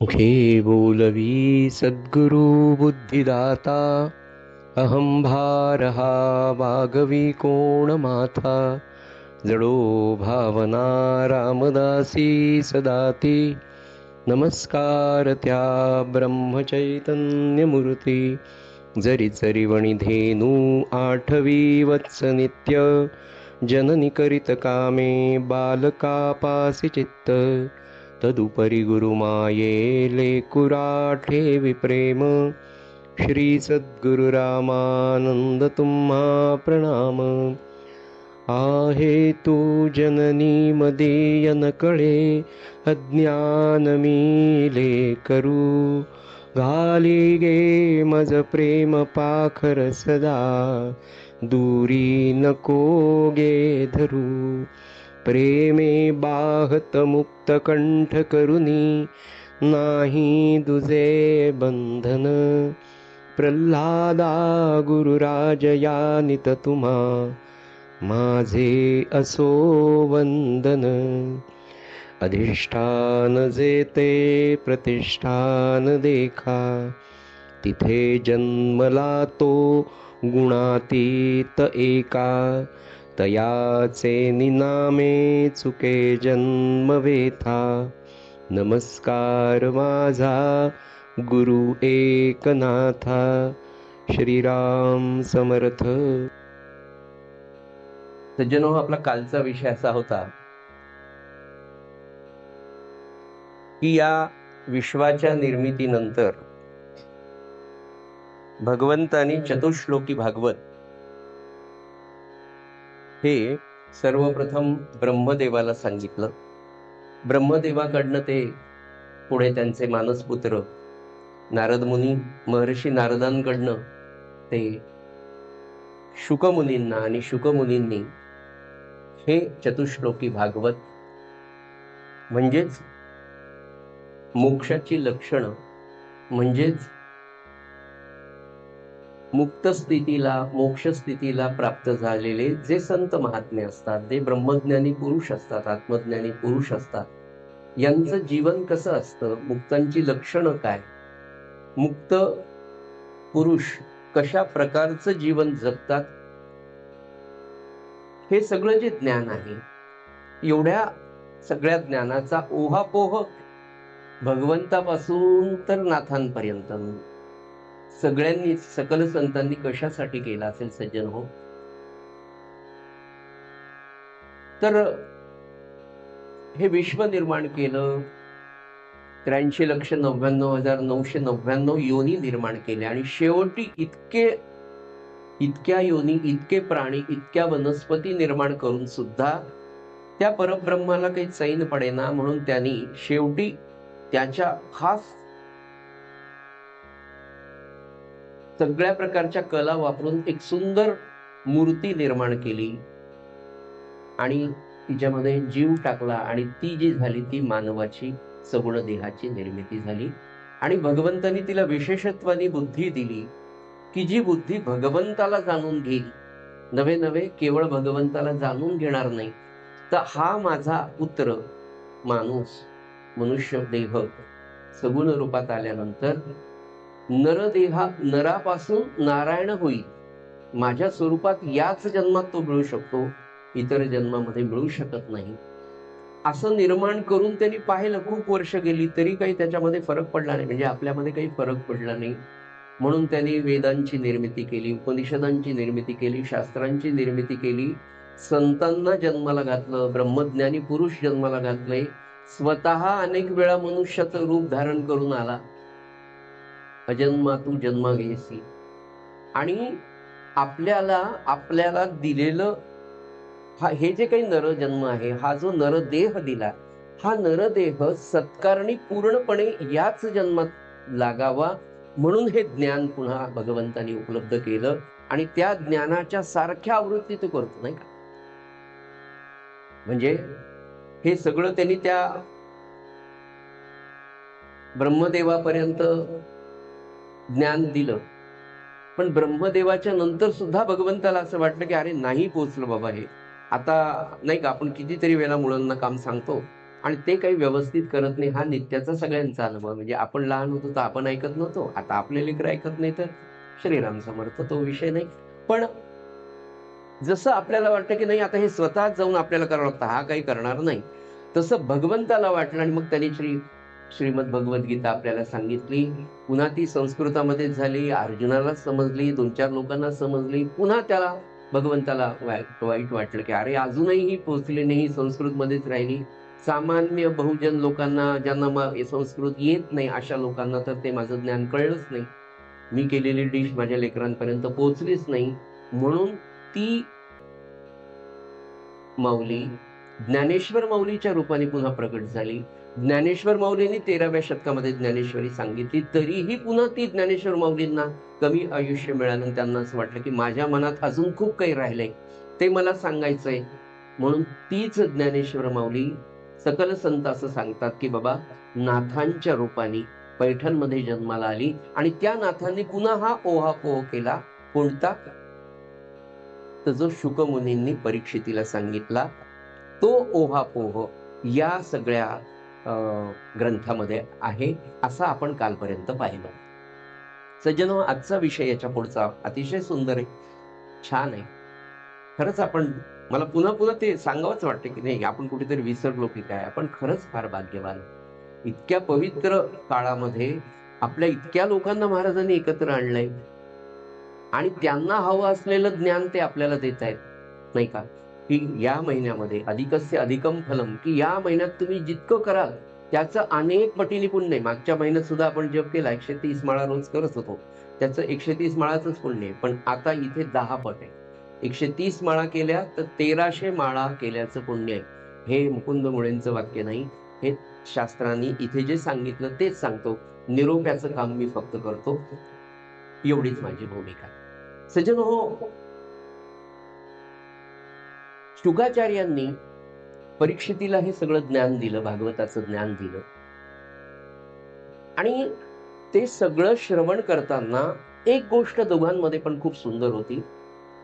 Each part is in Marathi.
मुखे बोलवी सद्गुरु बुद्धिदाता अहं भारहा वागवी कोण माथा जडो भावना रामदासी सदाती नमस्कार त्या ब्रह्मचैतन्यमूर्ती जरी जरी वणिधेनु आठवी वत्स नित्य जननी करीत कामे बालकापासी चित्त तदुपरी गुरुमाये लेकुरा ठेवी प्रेम श्री सद्गुरु रामानंद तुम्हा प्रणाम आहे तू जननी मदीय न कळे अज्ञान मीले करू घाली गे मज प्रेम पाखर सदा दूरी नको गे धरू प्रेमे बाहत मुक्त कंठ करुनी नाही दुजे बंधन प्रल्हादा गुरुराज यानित तुम्हा माझे असो वंदन अधिष्ठान जेते प्रतिष्ठान देखा तिथे जन्मला तो गुणातीत एका तयाचे निनामे चुके जन्म वेथा नमस्कार माझा गुरु एकनाथा श्रीराम समर्थ. सज्जनो, आपला कालचा विषय असा होता की या विश्वाच्या निर्मितीनंतर भगवंतानी चतुश्लोकी भागवत हे सर्वप्रथम ब्रह्मदेवाला सांगितलं. ब्रह्मदेवाकडनं ते पुढे त्यांचे मानसपुत्र नारद मुनी, महर्षी नारदांकडनं ते शुकमुनींना आणि शुकमुनींनी हे चतुश्लोकी भागवत म्हणजेच मोक्षाची लक्षणं, म्हणजेच मुक्त स्थितीला, मोक्ष स्थितीला प्राप्त झालेले जे संत महात्मे असतात, जे ब्रह्मज्ञानी पुरुष असतात, आत्मज्ञानी पुरुष असतात, यांचं जीवन कसं असतं, मुक्तांची लक्षणं काय, मुक्त पुरुष कशा प्रकारचं जीवन जगतात, हे सगळं जे ज्ञान आहे, एवढ्या सगळ्या ज्ञानाचा ओहापोह भगवंतापासून तर नाथांपर्यंत सगळ्यांनी, सकल संतांनी कशासाठी केला असेल सज्जन हो? तर हे विश्व निर्माण केलं, 83,99,999 योनी निर्माण केल्या आणि शेवटी इतक्या योनी, इतके प्राणी, इतक्या वनस्पती निर्माण करून सुद्धा त्या परब्रह्माला काही चैन पडेना, म्हणून त्यांनी शेवटी त्याच्या खास सगळ्या प्रकारच्या कला वापरून एक सुंदर मूर्ती निर्माण केली आणि तिच्यामध्ये जीव टाकला आणि ती जी झाली ती मानवाची सगुण देहाची निर्मिती झाली. आणि भगवंतांनी तिला विशेषत्वाने बुद्धी दिली की जी बुद्धी भगवंताला जाणून घेईल, नवे नवे केवळ भगवंताला जाणून घेणार नाही, तर हा माझा पुत्र माणूस, मनुष्य देह सगुण रूपात आल्यानंतर नरापासून नारायण होईल, माझ्या स्वरूपात याच जन्मात तो मिळू शकतो, इतर जन्मामध्ये मिळू शकत नाही, असं निर्माण करून त्यांनी पाहिलं. खूप वर्ष गेली तरी काही त्याच्यामध्ये फरक पडला नाही, म्हणजे आपल्यामध्ये काही फरक पडला नाही. म्हणून त्यांनी वेदांची निर्मिती केली, उपनिषदांची निर्मिती केली, शास्त्रांची निर्मिती केली, संतांना जन्माला घातलं, ब्रह्मज्ञानी पुरुष जन्माला घातले, स्वतः अनेक वेळा मनुष्याचं रूप धारण करून आला, अजन्मा तू जन्मा घेसी. आणि आपल्याला दिलेलं हे जे काही नरजन्म आहे, हा जो नरदेह दिला, हा नरदेह सत्कारणी पूर्णपणे याच जन्मात लागावा म्हणून हे ज्ञान पुन्हा भगवंतांनी उपलब्ध केलं आणि त्या ज्ञानाच्या सारख्या आवृत्ती तो करतो, नाही का? म्हणजे हे सगळं त्यांनी त्या ब्रह्मदेवापर्यंत ज्ञान दिलं, पण ब्रह्मदेवाच्या नंतर सुद्धा भगवंताला असं वाटलं की अरे नाही पोचलं बाबा हे आता, नाही का? आपण कितीतरी वेळा मुलांना काम सांगतो आणि ते काही व्यवस्थित करत नाही. हा नित्याचा सगळ्यांचा अनुभव. म्हणजे आपण लहान होतो तर आपण ऐकत नव्हतो, आता आपले लेकरं ऐकत नाही तर श्रीराम समर्थ, तो विषय नाही. पण जसं आपल्याला वाटतं की नाही आता हे स्वतः जाऊन आपल्याला करावं लागतं, हा काही करणार नाही, तसं भगवंताला वाटलं आणि मग त्यांनी श्रीमद भगवद्गीता आपल्याला सांगितली. पुन्हा ती संस्कृतामध्ये झाली, अर्जुनाला समजली, 2-4 लोकांना समजली. पुन्हा त्याला भगवंताला वाईट वाटलं की अरे अजूनही ही पोचली नाही, संस्कृतमध्येच राहिली. सामान्य बहुजन लोकांना, ज्यांना संस्कृत येत नाही, अशा लोकांना तर ते माझं ज्ञान कळलंच नाही. मी केलेली डिश माझ्या लेकरांपर्यंत पोहोचलीच नाही. म्हणून ती माऊली ज्ञानेश्वर माऊलीच्या रूपाने पुन्हा प्रकट झाली. ज्ञानेश्वर माऊलींनी 13व्या शतकामध्ये ज्ञानेश्वरी सांगितली, तरीही पुन्हा ती ज्ञानेश्वर माऊलींना कमी आयुष्य मिळालं. त्यांना असं वाटलं की माझ्या मनात अजून खूप काही राहिलंय, ते मला सांगायचंय. म्हणून तीच ज्ञानेश्वर माऊली सकल संत असं सांगतात की बाबा नाथांच्या रूपाने पैठणमध्ये जन्माला आली आणि त्या नाथांनी पुन्हा हा ओहापोह केला. कोणता? तर जो शुकमुनींनी परीक्षितीला सांगितला तो ओहापोह या सगळ्या ग्रंथामध्ये आहे, असं आपण कालपर्यंत पाहिलं. सज्जनो, आजचा विषय याच्या पुढचा अतिशय सुंदर आहे, छान आहे. खरंच मला पुन्हा पुन्हा ते सांगावंच वाटतं की नाही आपण कुठेतरी विसरलो की काय. आपण खरंच फार भाग्यवान. इतक्या पवित्र काळामध्ये आपल्या इतक्या लोकांना महाराजांनी एकत्र आणलंय आणि त्यांना हवं असलेलं ज्ञान ते आपल्याला देत आहेत, नाही का? की या महिन्यामध्ये अधिकस्य अधिकम फलम, की या महिन्यात तुम्ही जितकं कराल त्याचं अनेक पटीने पुण्य आहे. मागच्या महिन्यात सुद्धा आपण जप केला, 130 माळा रोज करत होतो, त्याचं 130 माळाचंच पुण्य आहे. पण आता इथे 10 पट आहे. 130 माळा केल्या तर 1300 माळा केल्याचं पुण्य आहे. हे मुकुंद मुळेंचं वाक्य नाही, हे शास्त्रांनी इथे जे सांगितलं तेच सांगतो. निरोप्याचं काम मी फक्त करतो, एवढीच माझी भूमिका. सज्जन हो, शुकाचार्यांनी परीक्षितीला हे सगळं ज्ञान दिलं, भागवताचं ज्ञान दिलं. आणि ते सगळं श्रवण करताना एक गोष्ट दोघांमध्ये पण खूप सुंदर होती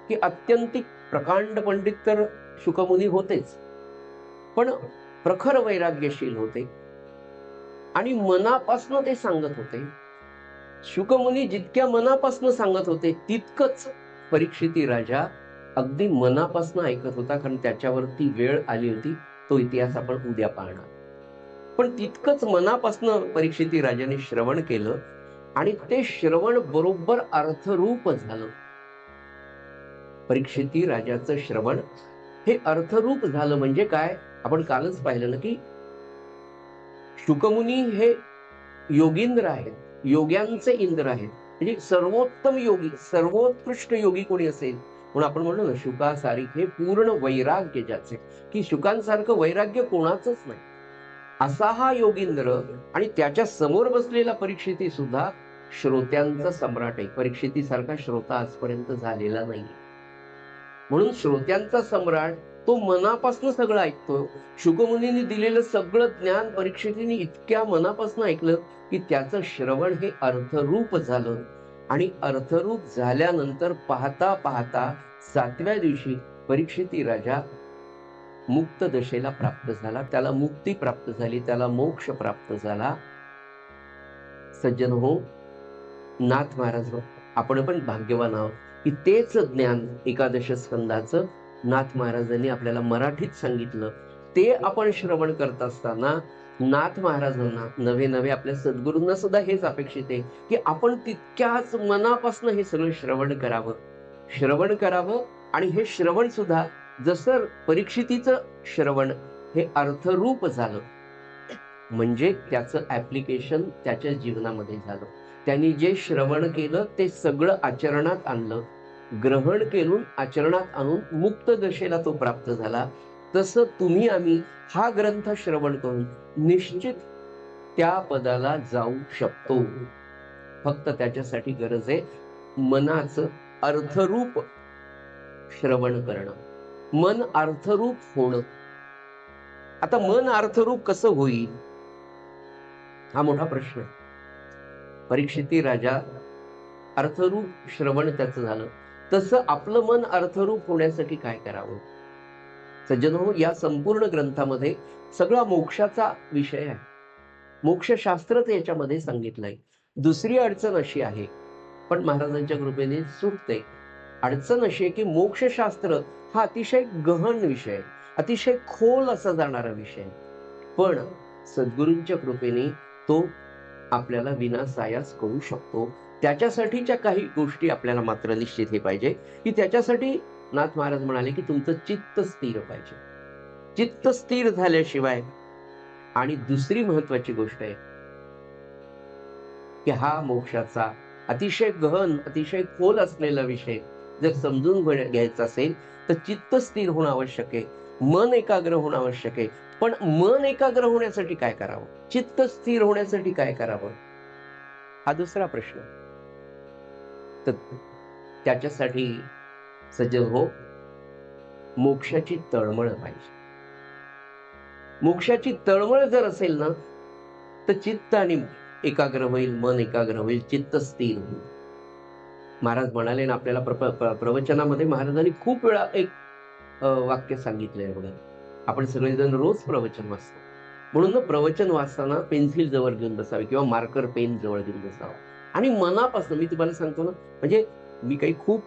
की अत्यंतिक प्रकांड पंडित तर शुकमुनी होतेच, पण प्रखर वैराग्यशील होते आणि मनापासून ते सांगत होते. शुकमुनी जितक्या मनापासून सांगत होते तितकंच परीक्षिती राजा अगदी मनापासून ऐकत होता, कारण त्याच्यावरती वेळ आली होती. तो इतिहास आपण उद्या पाहणार. पण तितकंच मनापासून परीक्षिती राजाने श्रवण केलं आणि ते श्रवण बरोबर अर्थरूप झालं. परीक्षिती राजाचं श्रवण हे अर्थरूप झालं म्हणजे काय? आपण कालच पाहिलं ना की शुकमुनी हे योगींद्र आहेत, योग्यांचे इंद्र आहेत. म्हणजे सर्वोत्तम योगी, सर्वोत्कृष्ट योगी कोणी असेल म्हणून आपण म्हणलो ना शुकासारिखे पूर्ण वैराग्य ज्याचे, की शुकांसारखं वैराग्य कोणाचंच नाही, असा हा योगींद्र. आणि त्याच्या समोर बसलेला परीक्षिती सुद्धा श्रोत्यांचा सम्राट आहे. परीक्षितीसारखा श्रोता आजपर्यंत झालेला नाही. म्हणून श्रोत्यांचा सम्राट तो मनापासून सगळं ऐकतो. शुकमुनींनी दिलेलं सगळं ज्ञान परीक्षितीने इतक्या मनापासून ऐकलं की त्याचं श्रवण हे अर्थरूप झालं. आणि अर्थरूप झाल्यानंतर पाहता पाहता 7व्या दिवशी परीक्षिती राजा मुक्त दशेला प्राप्त झाला, त्याला मुक्ती प्राप्त झाली, त्याला मोक्ष प्राप्त झाला. सज्जन हो, नाथ महाराज आपण पण भाग्यवान आहोत की तेच ज्ञान एकादश स्कंदाचं नाथ महाराजांनी आपल्याला मराठीत सांगितलं. ते आपण श्रवण करत असताना नाथ महाराजांना नवे आपल्या सद्गुरूंना सुद्धा हेच अपेक्षित आहे की आपण तितक्याच मनापासून हे सगळं श्रवण करावं. आणि हे श्रवण सुद्धा जसं परीक्षितीचं श्रवण हे अर्थरूप झालं म्हणजे त्याचं ऍप्लिकेशन त्याच्या जीवनामध्ये झालं. त्यांनी जे श्रवण केलं ते सगळं आचरणात आणलं, ग्रहण केलं, आचरणात आणून मुक्त दशेला तो प्राप्त झाला. तसं तुम्ही आम्ही हा ग्रंथ श्रवण करून निश्चित त्या पदाला जाऊ शकतो. फक्त त्याच्यासाठी गरज आहे मनाचं अर्थरूप श्रवण करणं, मन अर्थरूप होणं. आता मन अर्थरूप कसं होईल हा मोठा प्रश्न आहे. परीक्षिती राजा अर्थरूप श्रवण त्याचं झालं, तसं आपलं मन अर्थरूप होण्यासाठी काय करावं? सज्जन हो, या संपूर्ण ग्रंथामध्ये सगळा मोक्षाचा विषय आहे. मोक्षशास्त्रच याच्यामध्ये सांगितलंय. दुसरी अडचण अशी आहे, पण महाराजांच्या कृपेने सुटते. अडचण अशी आहे की मोक्षशास्त्र हा अतिशय गहन विषय आहे, अतिशय खोल असा जाणारा विषय आहे. पण सद्गुरूंच्या कृपेने तो आपल्याला विनासायास कळू शकतो. त्याच्यासाठीच्या काही गोष्टी आपल्याला मात्र निश्चित हे पाहिजे की त्याच्यासाठी नाथ महाराज म्हणाले की तुमचं चित्त स्थिर पाहिजे. चित्त स्थिर झाल्याशिवाय, आणि दुसरी महत्वाची गोष्ट आहे की हा मोक्षाचा अतिशय गहन, अतिशय खोल असलेला विषय जर समजून घ्यायचा असेल तर चित्त स्थिर होणं आवश्यक आहे, मन एकाग्र होणं आवश्यक आहे. पण मन एकाग्र होण्यासाठी काय करावं, चित्त स्थिर होण्यासाठी काय करावं, हा दुसरा प्रश्न. तर त्याच्यासाठी सज्जन हो, मोक्षाची तळमळ पाहिजे. मोक्षाची तळमळ जर असेल ना तर चित्त आणि एकाग्र होईल, मन एकाग्र होईल, चित्त स्थिर होईल. महाराज म्हणाले ना आपल्याला प्रवचनामध्ये महाराजांनी खूप वेळा एक वाक्य सांगितलंय बघा. आपण सगळेजण रोज प्रवचन वाचतो, म्हणून ना प्रवचन वाचताना पेन्सिल जवळ घेऊन बसावे किंवा मार्कर पेन जवळ घेऊन बसावा आणि मनापासून, मी तुम्हाला सांगतो ना, म्हणजे मी काही खूप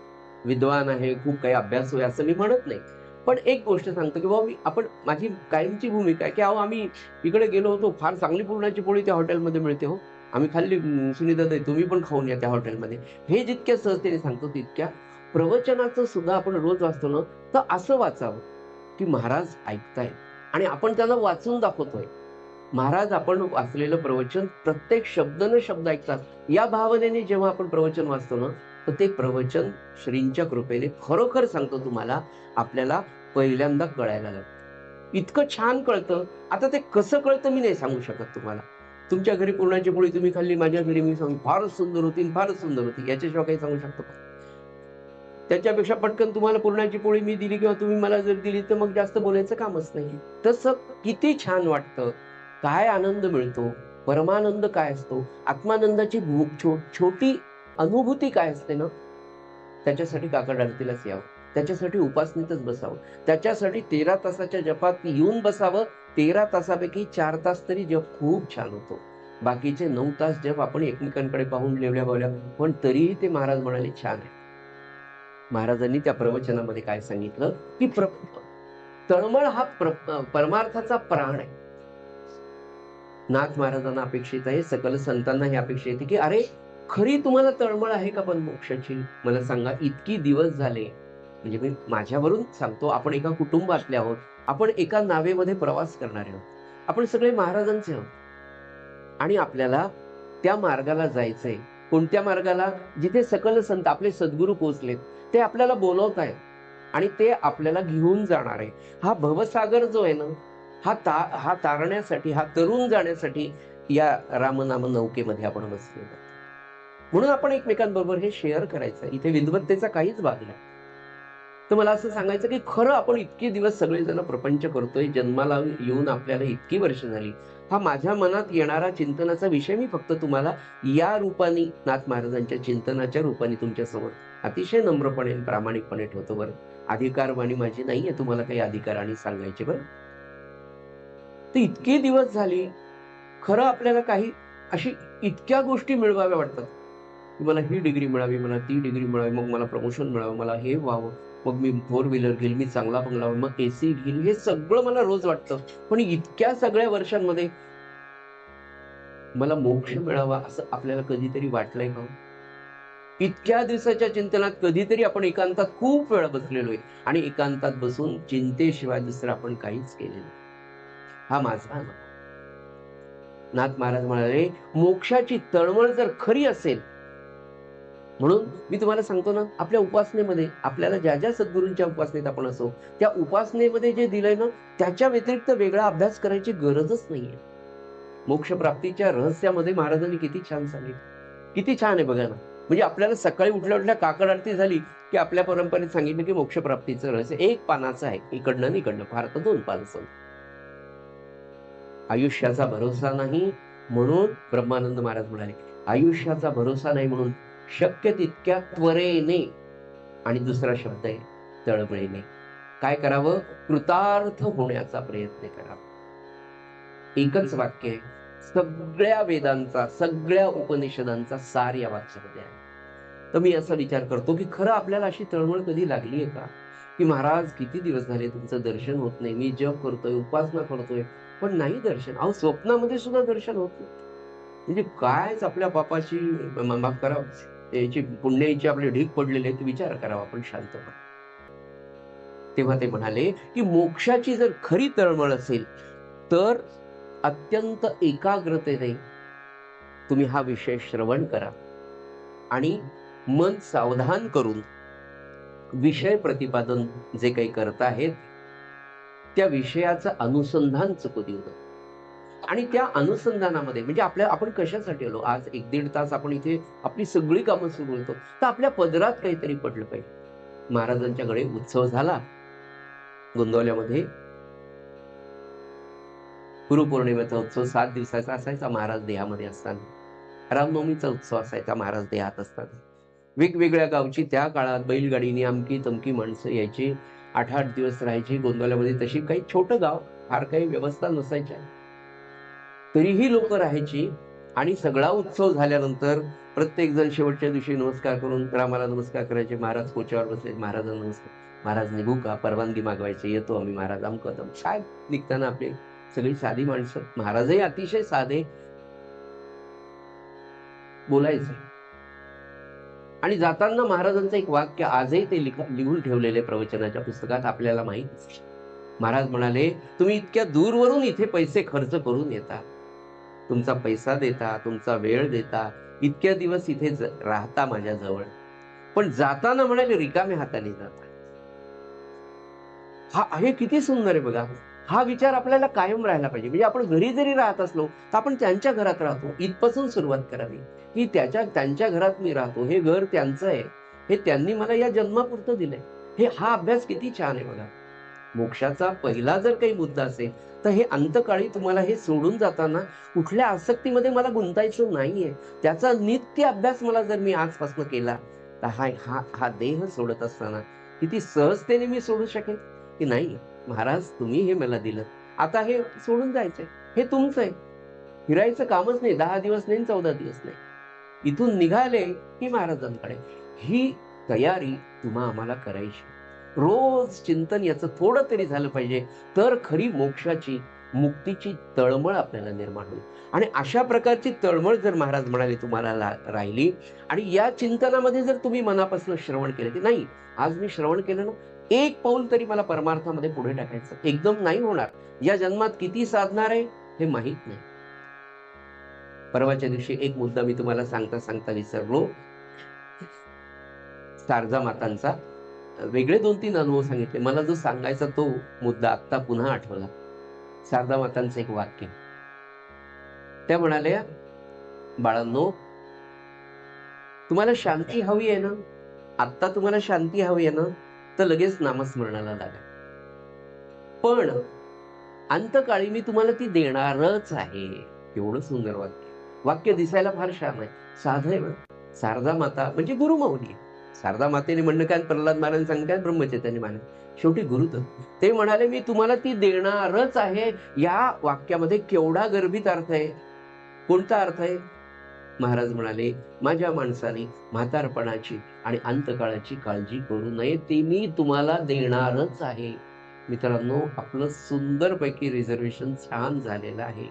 विद्वान आहे, खूप काही अभ्यास होय असं मी म्हणत नाही, पण एक गोष्ट सांगतो की बाबा माझी कायमची भूमिका आहे की अहो आम्ही इकडे गेलो होतो, फार चांगली पुरणाची पोळी त्या हॉटेलमध्ये मिळते हो, आम्ही खाल्ली, सुनीता ताई तुम्ही पण खाऊन या त्या हॉटेलमध्ये. हे जितक्या सहजतेने सांगतो तितक्या प्रवचनाचं सुद्धा आपण रोज वाचतो ना, तर असं वाचावं की महाराज ऐकतायत आणि आपण त्यांना वाचून दाखवतोय. महाराज आपण वाचलेलं प्रवचन प्रत्येक शब्द न शब्द ऐकतात. या भावनेने जेव्हा आपण प्रवचन वाचतो ना, तर ते प्रवचन श्रींच्या कृपेने खरोखर सांगतो तुम्हाला, आपल्याला पहिल्यांदा कळायला लागतं. इतकं छान कळतं. आता ते कसं कळतं मी नाही सांगू शकत तुम्हाला. तुमच्या घरी पुरणाची पोळी तुम्ही खाल्ली, माझ्या घरी मी सांगू फारच सुंदर होती, फारच सुंदर होती, याच्याशिवाय काही सांगू शकतो का? त्याच्यापेक्षा पटकन तुम्हाला पुरणाची पोळी मी दिली किंवा तुम्ही मला जर दिली तर मग जास्त बोलायचं कामच नाही. तसं किती छान वाटतं, काय आनंद मिळतो, परमानंद काय असतो, आत्मानंदाची छोटी अनुभूती काय असते ना, त्याच्यासाठी काकड आरतीलाच यावं, त्याच्यासाठी उपासनेतच बसावं, त्याच्यासाठी 13 तासाच्या जपात येऊन बसावं. 13 तासापैकी 4 तास तरी जप खूप छान होतो. बाकीचे 9 तास जप आपण एकमेकांकडे पाहून लिवल्या बावल्या, पण तरीही ते महाराज म्हणाले छान आहे. महाराजांनी त्या प्रवचनामध्ये काय सांगितलं की तळमळ हा परमार्थाचा प्राण आहे. नाथ महाराजांना अपेक्षित आहे, सकल संतांना ही अपेक्षा येते की अरे खरी तुम्हाला तळमळ आहे का पण मोक्षाची, मला सांगा. इतकी दिवस झाले, म्हणजे मी माझ्यावरून सांगतो, आपण एका कुटुंबातले आहोत, आपण एका नावेमध्ये प्रवास करणारे आहोत, आपण सगळे महाराजांचे आहोत आणि आपल्याला त्या मार्गाला जायचंय. कोणत्या मार्गाला? जिथे सकल संत आपले सद्गुरू पोहोचलेत, ते आपल्याला बोलवत आहेत आणि ते आपल्याला घेऊन जाणार आहे. हा भवसागर जो आहे ना, हा तारण्यासाठी, हा तरुण जाण्यासाठी या रामनाम नौकेमध्ये आपण बसलेलो. म्हणून आपण एकमेकांबरोबर हे शेअर करायचं. इथे विद्वत्तेचा काहीच भाग नाही. तर मला असं सांगायचं की खरं आपण इतके दिवस सगळेजण प्रपंच करतोय, जन्माला येऊन आपल्याला इतकी वर्ष झाली, हा माझ्या मनात येणारा चिंतनाचा विषय मी फक्त तुम्हाला या रूपाने, नाथ महाराजांच्या चिंतनाच्या रूपाने तुमच्या समोर अतिशय नम्रपणे प्रामाणिकपणे ठेवतो. बरं, अधिकारवाणी माझी नाहीये तुम्हाला काही अधिकाराने सांगायचे. बरं, तर इतके दिवस झाले, खरं आपल्याला काही अशी इतक्या गोष्टी मिळवाव्या वाटतात की मला ही डिग्री मिळावी, मला ती डिग्री मिळावी, मग मला प्रमोशन मिळावं, मला हे व्हावं, मग मी 4 व्हीलर घेईल, मी चांगला बंगला, मग एसी घेईल, हे सगळं मला रोज वाटतं. पण इतक्या सगळ्या वर्षांमध्ये मला मोक्ष मिळावा असं आपल्याला कधीतरी वाटलंय का? इतक्या दिवसाच्या चिंतनात कधीतरी आपण एकांतात खूप वेळा बसलेलोय आणि एकांतात बसून चिंतेशिवाय दुसरं आपण काहीच केलेलं. हा माझा अनुभव. नाथ महाराज म्हणाले, मोक्षाची तळमळ जर खरी असेल, म्हणून मी तुम्हाला सांगतो ना, आपल्या उपासनेमध्ये आपल्याला ज्या ज्या सद्गुरूंच्या उपासनेत आपण असो, त्या उपासनेमध्ये जे दिलंय ना, त्याच्या व्यतिरिक्त वेगळा अभ्यास करायची गरजच नाहीये. मोक्ष प्राप्तीच्या रहस्यामध्ये महाराजांनी किती छान सांगितलं, किती छान आहे बघा ना. म्हणजे आपल्याला सकाळी उठल्या उठल्या काकड आरती झाली की आपल्या परंपरेत सांगितलं की मोक्ष प्राप्तीचं रहस्य 1 पानाचं आहे, इकडनं आणि इकडनं, फार तर 2 पानाचं. आयुष्याचा भरोसा नाही म्हणून ब्रह्मानंद महाराज म्हणाले, आयुष्याचा भरोसा नाही म्हणून शक्य तितक्या त्वरेने, आणि दुसरा शब्द आहे तळमळीने. काय करावं? कृतार्थ होण्याचा प्रयत्न करावा. एकच वाक्य आहे, सगळ्या वेदांचा, सगळ्या उपनिषदांचा सार या वाक्यामध्ये आहे. तर मी असा विचार करतो की खरं आपल्याला अशी तळमळ कधी लागली आहे का, की महाराज किती दिवस झाले तुमचं दर्शन होत नाही, मी जप करतोय, उपासना करतोय, पण नाही दर्शन. अहो, स्वप्नामध्ये सुद्धा दर्शन होत नाही. म्हणजे कायच आपल्या पापाची माफ करा, याची पुण्याची आपली ढीक पडलेली आहे, विचार करावा आपण शांतपणे. तेव्हा ते म्हणाले की मोक्षाची जर खरी तळमळ असेल तर अत्यंत एकाग्रतेने तुम्ही हा विषय श्रवण करा आणि मन सावधान करून विषय प्रतिपादन जे काही करत आहेत त्या विषयाचं अनुसंधान चुकू देऊ नये. आणि त्या अनुसंधानामध्ये म्हणजे आपण कशासाठी आलो? आज 1-1.5 तास आपण इथे आपली सगळी कामं सुरू होतो, तर आपल्या पदरात काहीतरी पडलं पाहिजे. महाराजांच्याकडे उत्सव झाला गोंदवल्यामध्ये, गुरुपौर्णिमेचा उत्सव 7 दिवसाचा असायचा महाराज देहामध्ये असताना. रामनवमीचा उत्सव असायचा महाराज देहात असताना. वेगवेगळ्या गावची त्या काळात बैलगाडीने अमकी तमकी माणसं यायची, 8-8 दिवस राहायची गोंदवल्यामध्ये. तशी काही छोटं गाव, फार काही व्यवस्था नसायच्या, तरीही लोक राहायची. आणि सगळा उत्सव झाल्यानंतर प्रत्येक जण शेवटच्या दिवशी नमस्कार करून रामाला नमस्कार करायचे. महाराज कोच्यावर बसले, महाराजांना नमस्कार, महाराज निघू का? परवानगी मागवायचे, येतो आम्ही महाराज अमकदम. काय निघताना आपले सगळी साधी माणसं, महाराजही अतिशय साधे बोलायचे. आणि जाताना महाराजांचं एक वाक्य आजही ते लिहून ठेवलेले प्रवचनाच्या पुस्तकात आपल्याला माहित. महाराज म्हणाले, तुम्ही इतक्या दूरवरून इथे पैसे खर्च करून येता, तुमचा पैसा देता, तुमचा वेळ देता, इतक्या दिवस इथे राहता माझ्या जवळ, पण जाताना म्हणाले रिकाम्या हाताने जाता. हे किती सुंदर आहे बघा. हा विचार आपल्याला कायम राहायला पाहिजे. म्हणजे आपण घरी जरी राहत असलो तर आपण त्यांच्या घरात राहतो, इथपासून सुरुवात करावी की त्यांच्या घरात मी राहतो, हे घर त्यांचं आहे, हे त्यांनी मला या जन्मापुरतं दिलंय. हा अभ्यास किती छान आहे बघा. मोक्षाचा पहिला जर काही मुद्दा असेल तर हे अंतकाळी तुम्हाला हे सोडून जाताना कुठल्या आसक्तीमध्ये मला गुंतायचं नाहीये, त्याचा नित्य अभ्यास मला जर मी आजपासून केला तर हा देह सोडत असताना किती सहजतेने मी सोडू शकेल की नाही. महाराज तुम्ही हे मला दिलं, आता हे सोडून जायचंय, हे तुमचं आहे. फिरायचं कामच नाही, 10 दिवस नाही, 14 दिवस नाही, इथून निघाले की महाराजांकडे. ही तयारी तुम्हा आम्हाला करायची. रोज चिंतन याचं थोडं तरी झालं पाहिजे, तर खरी मोक्षाची मुक्तीची तळमळ आपल्याला निर्माण होईल. आणि अशा प्रकारची तळमळ जर महाराज म्हणाले तुम्हाला राहिली आणि या चिंतनामध्ये जर तुम्ही मनापासून श्रवण केले की नाही, आज मी श्रवण केलं ना, एक पाऊल तरी मला परमार्थामध्ये पुढे टाकायचं, एकदम नाही होणार, या जन्मात किती साधणार आहे हे माहित नाही. परवाच्या दिवशी एक मुद्दा मी तुम्हाला सांगता सांगता विसरलो. शारदा मातांचा वेगळे 2-3 अनुभव सांगितले. मला जो सांगायचा तो मुद्दा आता पुन्हा आठवला. शारदा मातांचं एक वाक्य, त्या म्हणाल्या, बाळांनो तुम्हाला शांती हवी आहे ना, आता तुम्हाला शांती हवी आहे ना, तर लगेच नामस्मरणाला लागा, पण अंतकाळी मी तुम्हाला ती देणारच आहे. एवढं सुंदर वाक्य दिसायला फार छान आहे, साधं आहे. शारदा माता म्हणजे गुरुमाऊली. शारदा मातेने म्हणणं काय, प्रल्हाद महाराज सांगणं काय, ब्रह्मचैतन्य महाराज, शेवटी गुरुच. ते म्हणाले मी तुम्हाला ती देणारच आहे. या वाक्यामध्ये केवढा गर्भित अर्थ आहे. कोणता अर्थ आहे? महाराज म्हणाले, माझ्या माणसाने म्हातारपणाची आणि अंतकाळाची काळजी करू नये, ते मी तुम्हाला देणारच आहे. मित्रांनो, आपलं सुंदरपैकी रिझर्वेशन छान झालेलं आहे,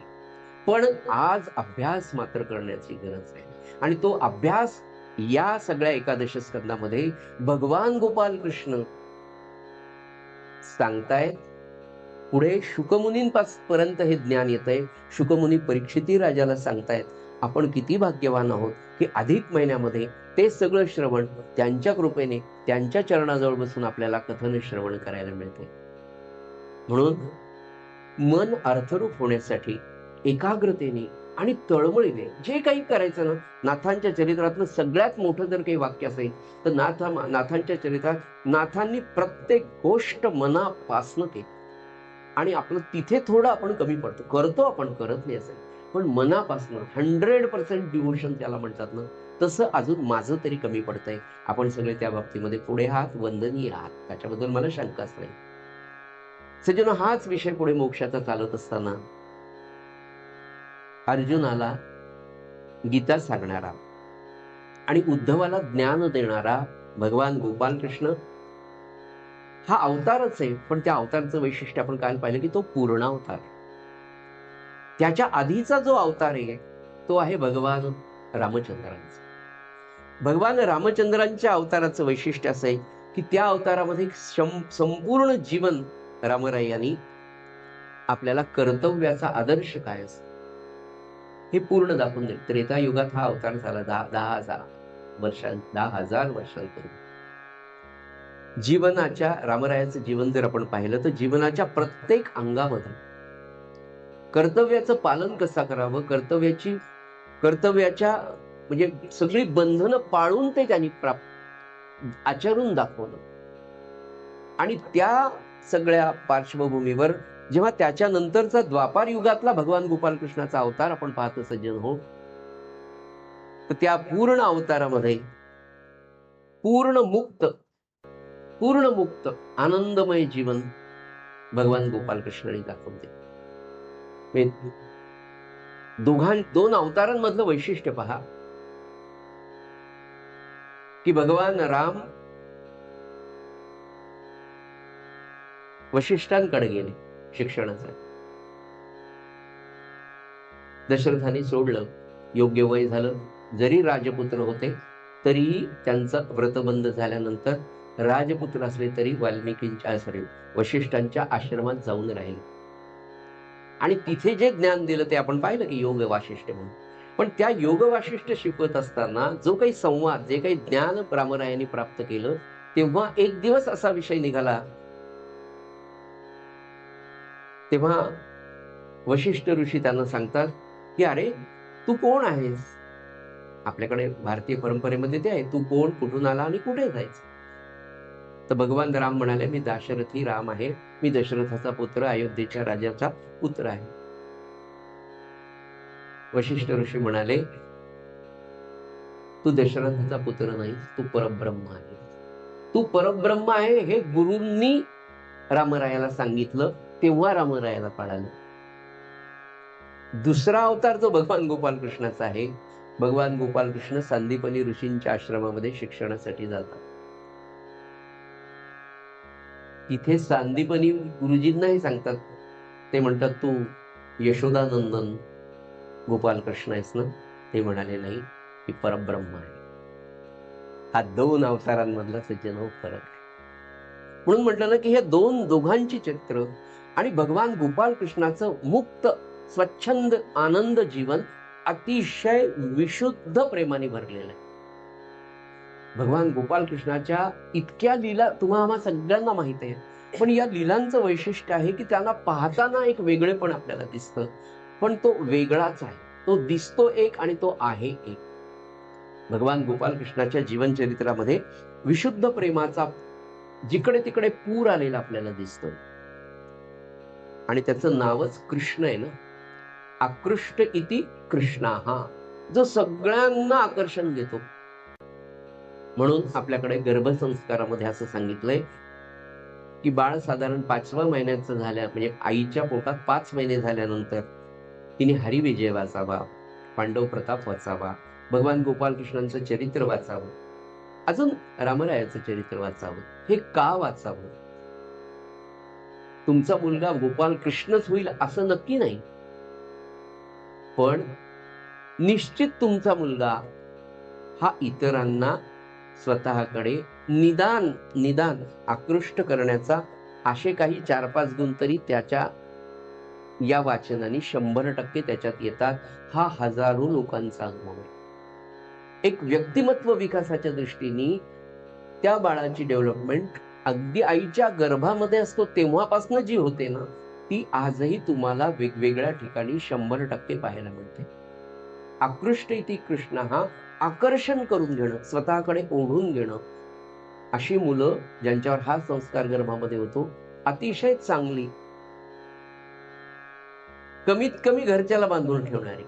पण आज अभ्यास मात्र करण्याची गरज आहे. आणि तो अभ्यास या सगळ्या एकादश स्कंदामध्ये भगवान गोपाल कृष्ण सांगतायत. पुढे शुकमुनींपर्यंत हे ज्ञान येतंय. शुकमुनी परीक्षिती राजाला सांगतायत. आपण किती भाग्यवान आहोत की अधिक महिन्यामध्ये ते सगळं श्रवण त्यांच्या कृपेने त्यांच्या चरणाजवळ बसून आपल्याला कथन श्रवण करायला मिळते. म्हणून मन अर्थरूप होण्यासाठी एकाग्रतेने आणि तळमळीने जे काही करायचं ना, नाथांच्या चरित्रातलं सगळ्यात मोठं जर काही वाक्य असेल तर नाथांच्या चरित्रात नाथांनी प्रत्येक गोष्ट मनापासनं केली. आणि आपलं तिथे थोडं आपण कमी पडतो, करतो आपण, करत नाही असेल, पण मनापासनं 100% डिव्होशन त्याला म्हणतात ना, तसं अजून माझं तरी कमी पडतंय. आपण सगळे त्या बाबतीमध्ये पुढे आहात, वंदनीय आहात, त्याच्याबद्दल मला शंकाच नाही. सज्जनो, हाच विषय पुढे मोक्षाचा चालत असताना अर्जुनाला गीता सांगणारा आणि उद्धवाला ज्ञान देणारा भगवान गोपाल कृष्ण हा अवतारच आहे. पण त्या अवताराचं वैशिष्ट्य आपण काल पाहिलं की तो पूर्ण अवतार. त्याच्या आधीचा जो अवतार आहे तो आहे भगवान रामचंद्रांचा. भगवान रामचंद्रांच्या अवताराचं वैशिष्ट्य असं आहे की त्या अवतारामध्ये संपूर्ण जीवन रामराय यांनी आपल्याला कर्तव्याचा आदर्श काय असतो हे पूर्ण दाखवून दिले. त्रेतायुगात हा अवतार झाला 10,000 वर्षांपूर्वी. जीवनाच्या रामरायाचं जीवन जर आपण पाहिलं तर जीवनाच्या प्रत्येक अंगामध्ये कर्तव्याचं पालन कसं करावं, कर्तव्याच्या म्हणजे सगळी बंधनं पाळून ते त्यांनी आचरून दाखवलं. आणि त्या सगळ्या पार्श्वभूमीवर जेव्हा त्याच्यानंतरचा द्वापार युगातला भगवान गोपाल कृष्णाचा अवतार आपण पाहतो सज्जन हो, तर त्या पूर्ण अवतारामध्ये पूर्ण मुक्त आनंदमय जीवन भगवान गोपाल कृष्णाने दाखवते. दोन अवतारांमधलं वैशिष्ट्य पहा की भगवान राम वशिष्ठांकडे गेले शिक्षणासाठी. दशरथाने सोडलं, योग्य वय झालं, जरी राजपुत्र होते तरीही त्यांचा व्रतबंध झाल्यानंतर राजपुत्र असले तरी वशिष्ठांच्या आश्रमात जाऊन राहिले. आणि तिथे जे ज्ञान दिलं ते आपण पाहिलं की योग वाशिष्ठ म्हणून. पण त्या योग वाशिष्ठ शिकवत असताना जो काही संवाद, जे काही ज्ञान रामरायांनी प्राप्त केलं, तेव्हा एक दिवस असा विषय निघाला, तेव्हा वशिष्ठ ऋषी त्यांना सांगतात की अरे तू कोण आहेस? आपल्याकडे भारतीय परंपरेमध्ये ते आहे, तू कोण, कुठून आला आणि कुठे जायचं? तर भगवान राम म्हणाले, मी दाशरथी राम आहे, मी दशरथाचा पुत्र, अयोध्येच्या राजाचा पुत्र आहे. वशिष्ठ ऋषी म्हणाले, तू दशरथाचा पुत्र नाही, तू परब्रह्म आहे. तू परब्रह्म आहे हे गुरूंनी रामरायाला सांगितलं, तेव्हा रामरायाला कळालं. दुसरा अवतार जो भगवान गोपाल कृष्णाचा आहे, भगवान गोपाल कृष्ण सांदीपनी ऋषींच्या आश्रमामध्ये शिक्षणासाठी जातात. तिथे सांदीपनी गुरुजींनाही सांगतात, ते म्हणतात तू यशोदानंदन गोपाल कृष्ण आहेस ना? ते म्हणाले नाही, मी परब्रह्म आहे. हा दोन अवतारांमधला सज्जन फरक आहे. म्हणून म्हटलं ना की हे दोघांची चरित्र आणि भगवान गोपाल कृष्णाचं मुक्त स्वच्छंद आनंद जीवन अतिशय विशुद्ध प्रेमाने भरलेलं आहे. भगवान गोपाल कृष्णाच्या इतक्या लीला तुम्हाला सगळ्यांना माहित आहे, पण या लीलांचं वैशिष्ट्य आहे की त्यांना पाहताना एक वेगळेपण आपल्याला दिसतं, पण तो वेगळाच आहे. तो दिसतो एक आणि तो आहे एक. भगवान गोपाल कृष्णाच्या जीवन चरित्रामध्ये विशुद्ध प्रेमाचा जिकडे तिकडे पूर आलेला आपल्याला दिसतो. आणि त्याचं नावच कृष्ण आहे ना, आकृष्ट इति कृष्णा, हा जो सगळ्यांना आकर्षण देतो. म्हणून आपल्याकडे गर्भसंस्कारामध्ये असं सांगितलंय की बाळ साधारण 5व्या महिन्याचं झाल्या, म्हणजे आईच्या पोटात 5 महिने झाल्यानंतर तिने हरिविजय वाचावा, पांडव प्रताप वाचावा, भगवान गोपाल कृष्णांचं चरित्र वाचावं, अजून रामरायाचं चरित्र वाचावं. हे का वाचावं? तुमचा मुलगा गोपाल कृष्णच होईल असं नक्की नाही, पण निश्चित तुमचा मुलगा हा इतरांना स्वतःकडे निदान आकृष्ट करण्याचा असे काही 4-5 गुण तरी त्याच्या या वाचनाने 100% त्याच्यात येतात. हा हजारो लोकांचा अनुभव आहे. एक व्यक्तिमत्व विकासाच्या दृष्टीने त्या बाळाची डेव्हलपमेंट अगदी आईच्या गर्भामध्ये असतो तेव्हापासून जी होते ना, ती आजही तुम्हाला वेगवेगळ्या ठिकाणी 100% पाहायला मिळते. आकृष्ट इति कृष्ण, हा आकर्षण करून घेणं, स्वतःकडे ओढून घेणं, अशी मुलं ज्यांच्यावर हा संस्कार गर्भामध्ये होतो, अतिशय चांगली, कमीत कमी घरच्याला बांधून ठेवणारी,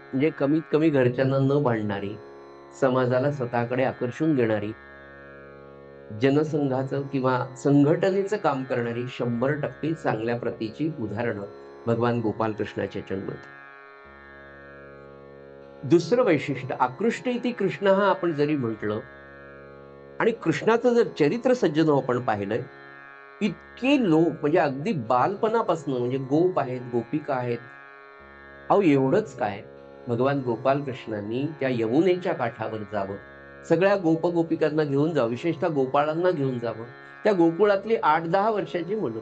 म्हणजे कमीत कमी घरच्यांना न भांडणारी, समाजाला स्वतःकडे आकर्षून घेणारी, जनसंघाचं किंवा संघटनेचं काम करणारी 100% चांगल्या प्रतीची उदाहरणं भगवान गोपालकृष्णाच्या जन्मात. दुसरं वैशिष्ट्य, आकृष्ट इति कृष्ण हा आपण जरी म्हटलं आणि कृष्णाचं जर चरित्र सज्जन आपण पाहिलंय, इतके लोक म्हणजे अगदी बालपणापासून म्हणजे गोप आहेत, गोपिका आहेत. अहो एवढंच काय, भगवान गोपालकृष्णांनी त्या यमुनेच्या काठावर जावं, सगळ्या गोपगोपिकांना घेऊन जावं, विशेषतः गोपाळांना घेऊन जावं. त्या गोकुळातली 8-10 वर्षाची मुलं,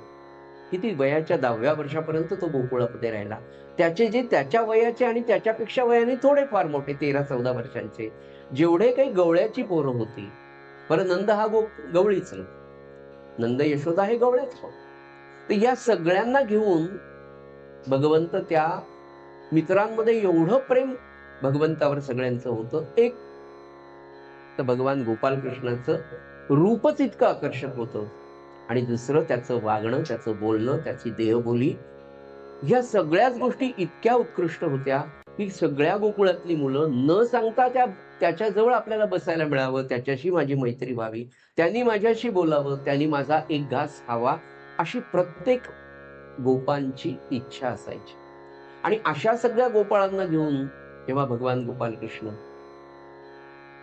किती वयाच्या 10व्या वर्षापर्यंत तो गोकुळामध्ये राहिला. त्याचे जे त्याच्या वयाचे आणि त्याच्यापेक्षा वयाने थोडे फार मोठे 13-14 वर्षांचे जेवढे काही गवळ्याची पोरं होती. बरं, नंद हा गवळीच, नंद यशोदा हे गवळेच. तर या सगळ्यांना घेऊन भगवंत त्या मित्रांमध्ये एवढं प्रेम भगवंतावर सगळ्यांचं होतं. एक तर भगवान गोपालकृष्णाचं रूपच इतकं आकर्षक होतं आणि दुसरं त्याचं वागणं, त्याचं बोलणं, त्याची देहबोली, ह्या सगळ्याच गोष्टी इतक्या उत्कृष्ट होत्या की सगळ्या गोकुळातली मुलं न सांगता त्याच्याजवळ आपल्याला बसायला मिळावं, त्याच्याशी माझी मैत्री व्हावी, त्यांनी माझ्याशी बोलावं, त्यांनी माझा एक घास खावा, अशी प्रत्येक गोपांची इच्छा असायची. आणि अशा सगळ्या गोपाळांना घेऊन जेव्हा भगवान गोपालकृष्ण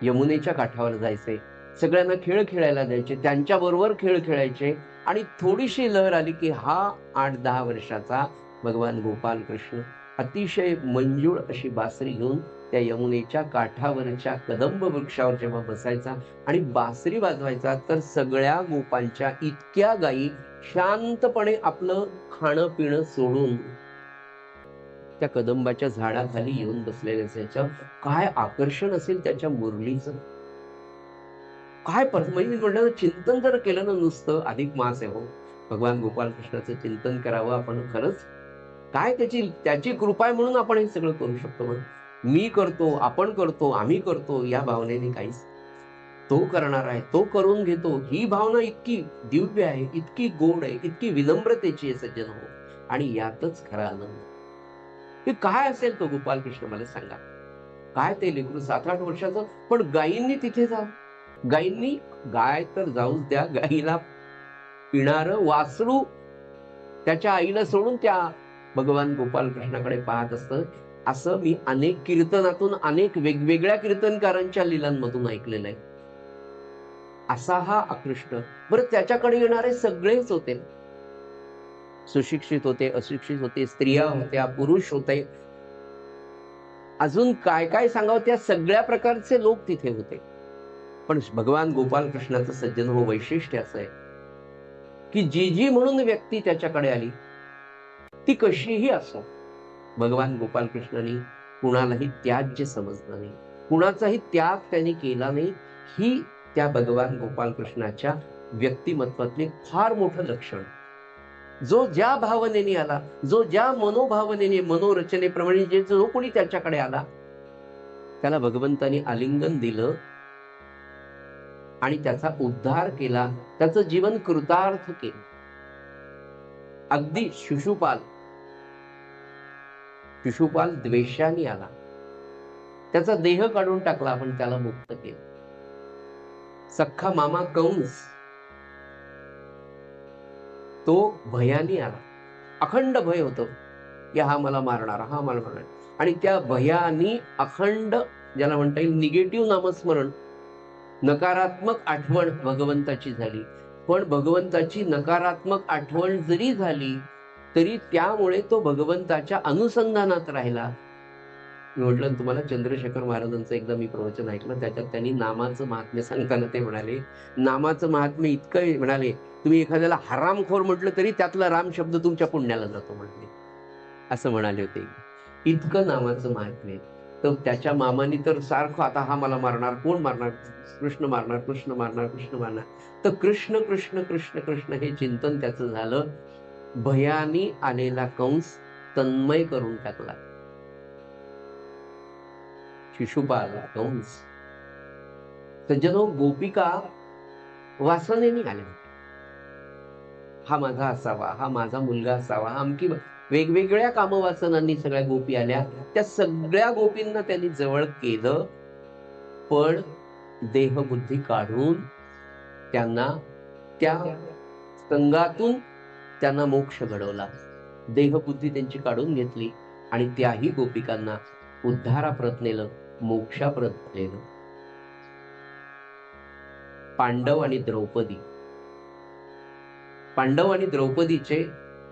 यमुनेच्या काठावर जायचे, सगळ्यांना खेळ खेळायला द्यायचे, त्यांच्याबरोबर खेळ खेळायचे आणि थोडीशी लहर आली की हा 8-10 वर्षाचा भगवान गोपालकृष्ण अतिशय मंजूळ अशी बासरी घेऊन त्या यमुनेच्या काठावरच्या कदंब वृक्षावर जेव्हा बसायचा आणि बासरी वाजवायचा, तर सगळ्या गोपांच्या इतक्या गायी शांतपणे आपलं खाणं पिणं सोडून त्या कदंबाच्या झाडाखाली येऊन बसलेल्या असायच्या. काय आकर्षण असेल त्याच्या मुरलीचं, काय म्हणजे म्हटलं, चिंतन जर केलं ना, नुसतं अधिक मास आहे हो, भगवान गोपालकृष्णाचं चिंतन करावं आपण, खरंच काय त्याची कृपा आहे म्हणून आपण हे सगळं करू शकतो. मी करतो, आपण करतो, आम्ही करतो या भावनेने काहीच, तो करणार आहे, तो करून घेतो, ही भावना इतकी दिव्य आहे, इतकी गोड आहे, इतकी विनम्रतेची आहे सज्जन हो. आणि यातच खरा आनंद. हे काय असेल तो गोपालकृष्ण, मला सांगा. काय ते लेकरू 7-8 वर्षाचं, पण गायींनी तिथे जावं, गायींनी, गाय तर जाऊच द्या, गायीला पिणारं वासरू त्याच्या आईला सोडून त्या भगवान गोपालकृष्णाकडे पाहत असतं, असं मी अनेक कीर्तनातून, अनेक वेगवेगळ्या कीर्तनकारांच्या लीलांमधून ऐकलेलं आहे. असा हा आकृष्ट. बरं, त्याच्याकडे येणारे सगळेच होते, सुशिक्षित होते, अशिक्षित होते, स्त्रिया होत्या, पुरुष होते, अजून काय काय सांगावं, त्या सगळ्या प्रकारचे लोक तिथे होते. पण भगवान गोपालकृष्णाचं सज्जन हो वैशिष्ट्य असं आहे की जी म्हणून व्यक्ती त्याच्याकडे आली, ती कशीही असो, भगवान गोपालकृष्णांनी कुणालाही त्याज्य समजलं नाही, कुणाचाही त्याग त्यांनी केला नाही. ही त्या भगवान गोपालकृष्णाच्या व्यक्तिमत्वातले फार मोठं लक्षण. जो ज्या भावनेने आला, जो ज्या मनोभावनेने, मनोरचनेप्रमाणे जो कोणी त्याच्याकडे आला, त्याला भगवंतानी आलिंगन दिलं आणि त्याचा उद्धार केला, त्याचं जीवन कृतार्थ केलं. अगदी शिशुपाल द्वेषाने आला, त्याचा देह काढून टाकला, आपण त्याला मुक्त केलं. सख्खा मामा कंस, तो भयाने आला, अखंड भय होतं की हा मला मारणार, हा मला मारणार, आणि त्या भयानी अखंड, ज्याला म्हणता येईल निगेटिव्ह नामस्मरण, नकारात्मक आठवण भगवंताची झाली. पण भगवंताची नकारात्मक आठवण जरी झाली तरी त्यामुळे तो भगवंताच्या अनुसंधानात राहिला. मी म्हटलं तुम्हाला, चंद्रशेखर महाराजांचं एकदा मी प्रवचन ऐकलं, त्याच्यात त्यांनी नामाचं महात्म्य सांगताना ते म्हणाले, नामाचं महात्म्य इतकं, म्हणाले तुम्ही एखाद्याला हरामखोर म्हटलं तरी त्यातला राम शब्द तुमच्या पुण्याला जातो, म्हटले, असं म्हणाले होते. इतकं नामाचं महात्म्य. तर त्याच्या मामानी तर सारखं, आता हा मला मारणार, कोण मारणार, कृष्ण मारणार, कृष्ण मारणार, कृष्ण मारणार. तर कृष्ण कृष्ण कृष्ण कृष्ण हे चिंतन त्याचं झालं. भयानी आलेला कंस तन्मय करून टाकला. शिशुपाल, कंस, सज्जनो, गोपिका वासनेने आल्या, हा माझा असावा, हा माझा मुलगा असावा, हा अमकी, वेगवेगळ्या कामवासनांनी सगळ्या गोपी आल्या. त्या सगळ्या गोपींना त्यांनी जवळ केलं, पण देहबुद्धी काढून त्यांना त्या संघातून त्यांना मोक्ष घडवला, देहबुद्धी त्यांची काढून घेतली आणि त्याही गोपिकांना उद्धाराप्रत नेलं, मोक्षाप्रत नेलं. पांडव आणि द्रौपदी, पांडव आणि द्रौपदीचे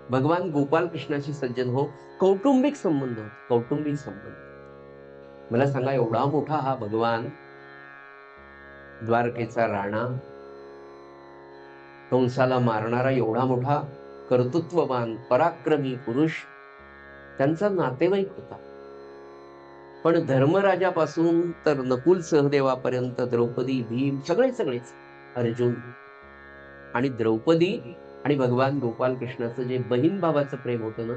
भगवान गोपाल कृष्णाशी सज्जन हो कौटुंबिक संबंध, कौटुंबिक संबंध. मला सांगा, एवढा मोठा हा भगवान, द्वारकेचा राणा, कंसाला मारणारा एवढा मोठा कर्तृत्ववान पराक्रमी पुरुष, त्यांचा नातेवाईक होता. पण धर्मराजापासून तर नकुल सहदेवापर्यंत, द्रौपदी, भीम, सगळेच अर्जुन आणि द्रौपदी आणि भगवान गोपाल कृष्णाचं जे बहीण भावाचं प्रेम होतं ना,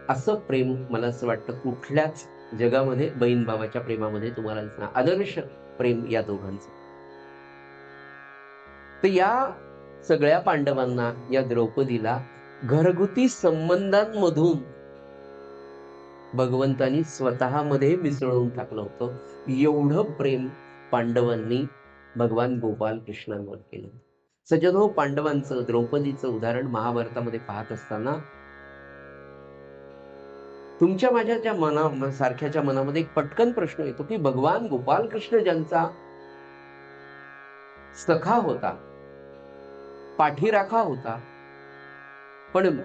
असं प्रेम मला असं वाटतं कुठल्याच जगामध्ये बहीण भावाच्या प्रेमामध्ये तुम्हाला दिसणार. आदर्श प्रेम या दोघांचं. तर या सगळ्या पांडवांना, या द्रौपदीला घरगुती संबंधांमधून भगवंतानी स्वतःमध्ये मिसळून टाकलं होतं. एवढं प्रेम पांडवांनी भगवान गोपाल कृष्णांवर केलं. सज्जन हो, पांडवांचं, द्रौपदीचं उदाहरण महाभारतामध्ये पाहत असताना तुमच्या माझ्या ज्या सारख्याच्या मनामध्ये एक पटकन प्रश्न येतो की भगवान गोपाल कृष्ण ज्यांचा सखा होता, पाठीराखा होता, पण